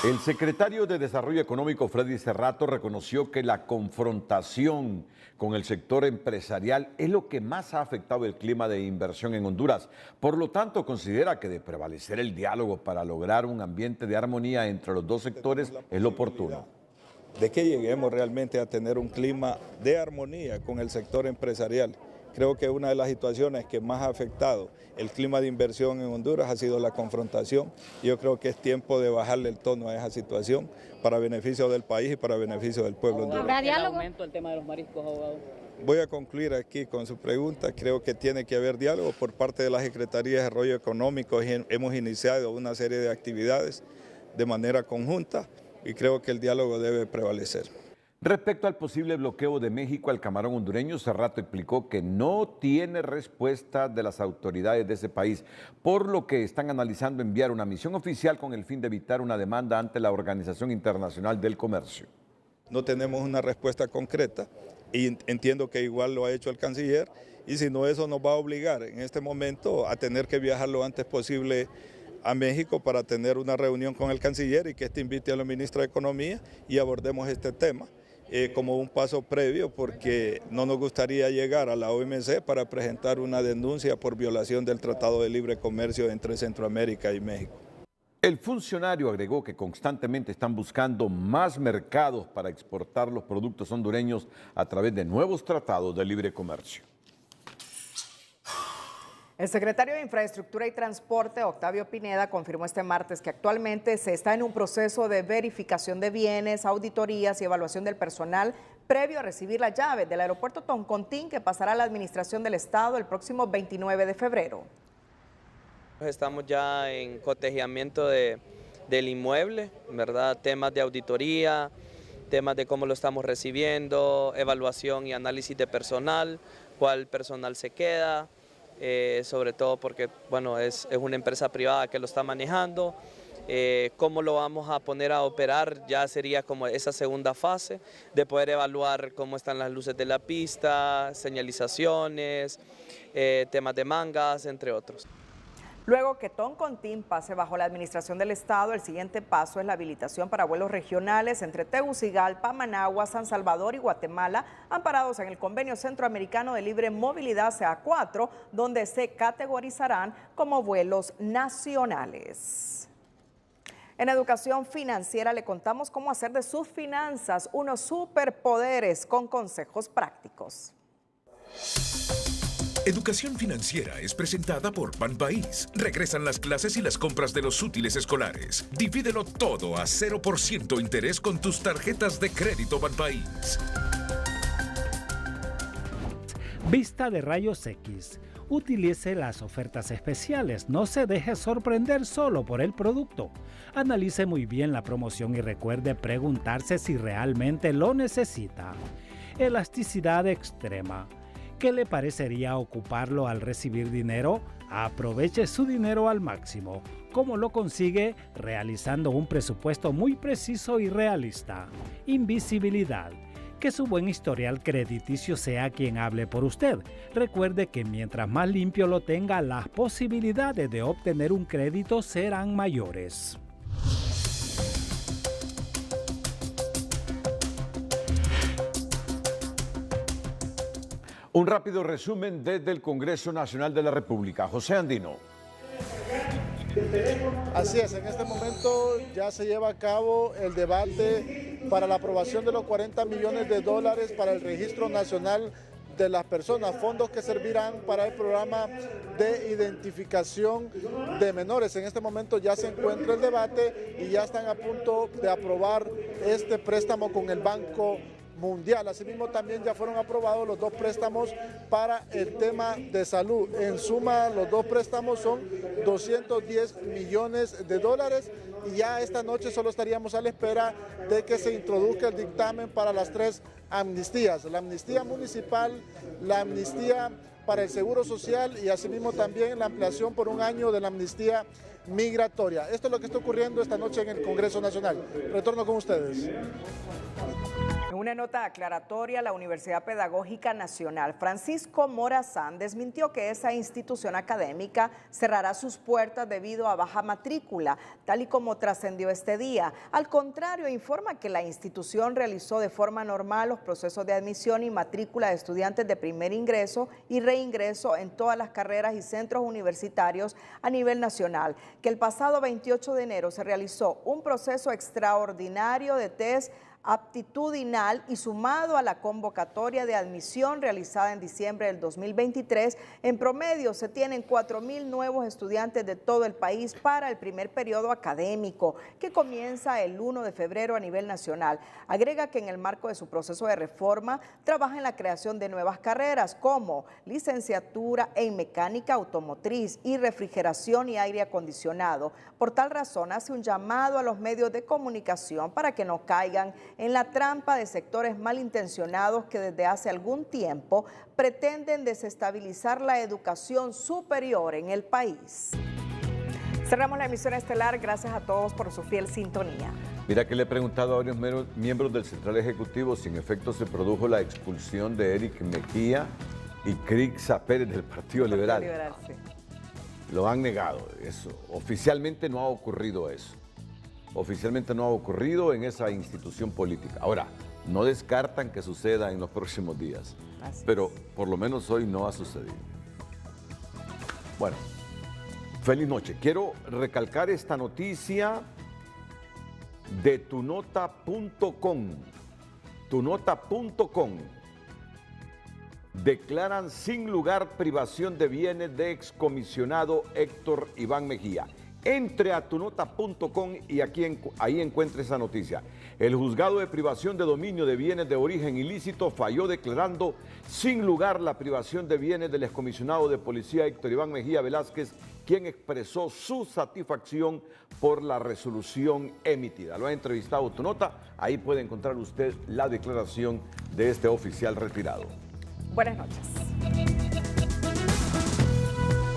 El secretario de Desarrollo Económico, Freddy Cerrato, reconoció que la confrontación con el sector empresarial es lo que más ha afectado el clima de inversión en Honduras. Por lo tanto, considera que de prevalecer el diálogo para lograr un ambiente de armonía entre los dos sectores es lo oportuno. De que lleguemos realmente a tener un clima de armonía con el sector empresarial. Creo que una de las situaciones que más ha afectado el clima de inversión en Honduras ha sido la confrontación. Yo creo que es tiempo de bajarle el tono a esa situación para beneficio del país y para beneficio del pueblo hondureño. ¿Habrá diálogo? ¿El aumento del tema de los mariscos, abogado? Voy a concluir aquí con su pregunta. Creo que tiene que haber diálogo por parte de la Secretaría de Desarrollo Económico. Hemos iniciado una serie de actividades de manera conjunta y creo que el diálogo debe prevalecer. Respecto al posible bloqueo de México al camarón hondureño, Cerrato explicó que no tiene respuesta de las autoridades de ese país, por lo que están analizando enviar una misión oficial con el fin de evitar una demanda ante la Organización Internacional del Comercio. No tenemos una respuesta concreta y entiendo que igual lo ha hecho el canciller, y si no, eso nos va a obligar en este momento a tener que viajar lo antes posible a México para tener una reunión con el canciller y que este invite a la ministra de Economía y abordemos este tema. Como un paso previo, porque no nos gustaría llegar a la OMC para presentar una denuncia por violación del Tratado de Libre Comercio entre Centroamérica y México. El funcionario agregó que constantemente están buscando más mercados para exportar los productos hondureños a través de nuevos tratados de libre comercio. El secretario de Infraestructura y Transporte, Octavio Pineda, confirmó este martes que actualmente se está en un proceso de verificación de bienes, auditorías y evaluación del personal previo a recibir las llaves del aeropuerto Toncontín, que pasará a la administración del Estado el próximo 29 de febrero. Estamos ya en cotejeamiento del inmueble, ¿verdad? Temas de auditoría, temas de cómo lo estamos recibiendo, evaluación y análisis de personal, cuál personal se queda. Sobre todo porque bueno, es una empresa privada que lo está manejando. Cómo lo vamos a poner a operar ya sería como esa segunda fase de poder evaluar cómo están las luces de la pista, señalizaciones, temas de mangas, entre otros. Luego que Toncontín pase bajo la administración del Estado, el siguiente paso es la habilitación para vuelos regionales entre Tegucigalpa, Managua, San Salvador y Guatemala, amparados en el Convenio Centroamericano de Libre Movilidad CA4, donde se categorizarán como vuelos nacionales. En educación financiera le contamos cómo hacer de sus finanzas unos superpoderes con consejos prácticos. Educación Financiera es presentada por Banpaís. Regresan las clases y las compras de los útiles escolares. Divídelo todo a 0% interés con tus tarjetas de crédito Banpaís. Vista de rayos X. Utilice las ofertas especiales. No se deje sorprender solo por el producto. Analice muy bien la promoción y recuerde preguntarse si realmente lo necesita. Elasticidad extrema. ¿Qué le parecería ocuparlo al recibir dinero? Aproveche su dinero al máximo. ¿Cómo lo consigue? Realizando un presupuesto muy preciso y realista. Invisibilidad. Que su buen historial crediticio sea quien hable por usted. Recuerde que mientras más limpio lo tenga, las posibilidades de obtener un crédito serán mayores. Un rápido resumen desde el Congreso Nacional de la República. José Andino. Así es, en este momento ya se lleva a cabo el debate para la aprobación de los 40 millones de dólares para el Registro Nacional de las Personas, fondos que servirán para el programa de identificación de menores. En este momento ya se encuentra el debate y ya están a punto de aprobar este préstamo con el Banco Mundial. Asimismo, también ya fueron aprobados los 2 préstamos para el tema de salud. En suma, los 2 préstamos son 210 millones de dólares y ya esta noche solo estaríamos a la espera de que se introduzca el dictamen para las 3 amnistías, la amnistía municipal, la amnistía para el Seguro Social y asimismo también la ampliación por 1 año de la amnistía migratoria. Esto es lo que está ocurriendo esta noche en el Congreso Nacional. Retorno con ustedes. En una nota aclaratoria, la Universidad Pedagógica Nacional Francisco Morazán desmintió que esa institución académica cerrará sus puertas debido a baja matrícula, tal y como trascendió este día. Al contrario, informa que la institución realizó de forma normal los procesos de admisión y matrícula de estudiantes de primer ingreso y reingreso en todas las carreras y centros universitarios a nivel nacional, que el pasado 28 de enero se realizó un proceso extraordinario de test aptitudinal y sumado a la convocatoria de admisión realizada en diciembre del 2023, en promedio se tienen 4.000 nuevos estudiantes de todo el país para el primer periodo académico, que comienza el 1 de febrero a nivel nacional. Agrega que en el marco de su proceso de reforma trabaja en la creación de nuevas carreras como licenciatura en mecánica automotriz y refrigeración y aire acondicionado. Por tal razón, hace un llamado a los medios de comunicación para que no caigan en la trampa de sectores malintencionados que desde hace algún tiempo pretenden desestabilizar la educación superior en el país. Cerramos la emisión estelar. Gracias a todos por su fiel sintonía. Mira que le he preguntado a varios miembros del Central Ejecutivo si en efecto se produjo la expulsión de Eric Mejía y Crixa Pérez del Partido Liberal. Sí. Lo han negado. Eso. Oficialmente no ha ocurrido eso. Oficialmente no ha ocurrido en esa institución política. Ahora, no descartan que suceda en los próximos días, pero por lo menos hoy no ha sucedido. Bueno, feliz noche. Quiero recalcar esta noticia de tunota.com. Tunota.com. Declaran sin lugar privación de bienes de excomisionado Héctor Iván Mejía. Entre a tunota.com y ahí encuentre esa noticia. El juzgado de privación de dominio de bienes de origen ilícito falló declarando sin lugar la privación de bienes del excomisionado de policía Héctor Iván Mejía Velázquez, quien expresó su satisfacción por la resolución emitida. Lo ha entrevistado Tunota, ahí puede encontrar usted la declaración de este oficial retirado. Buenas noches.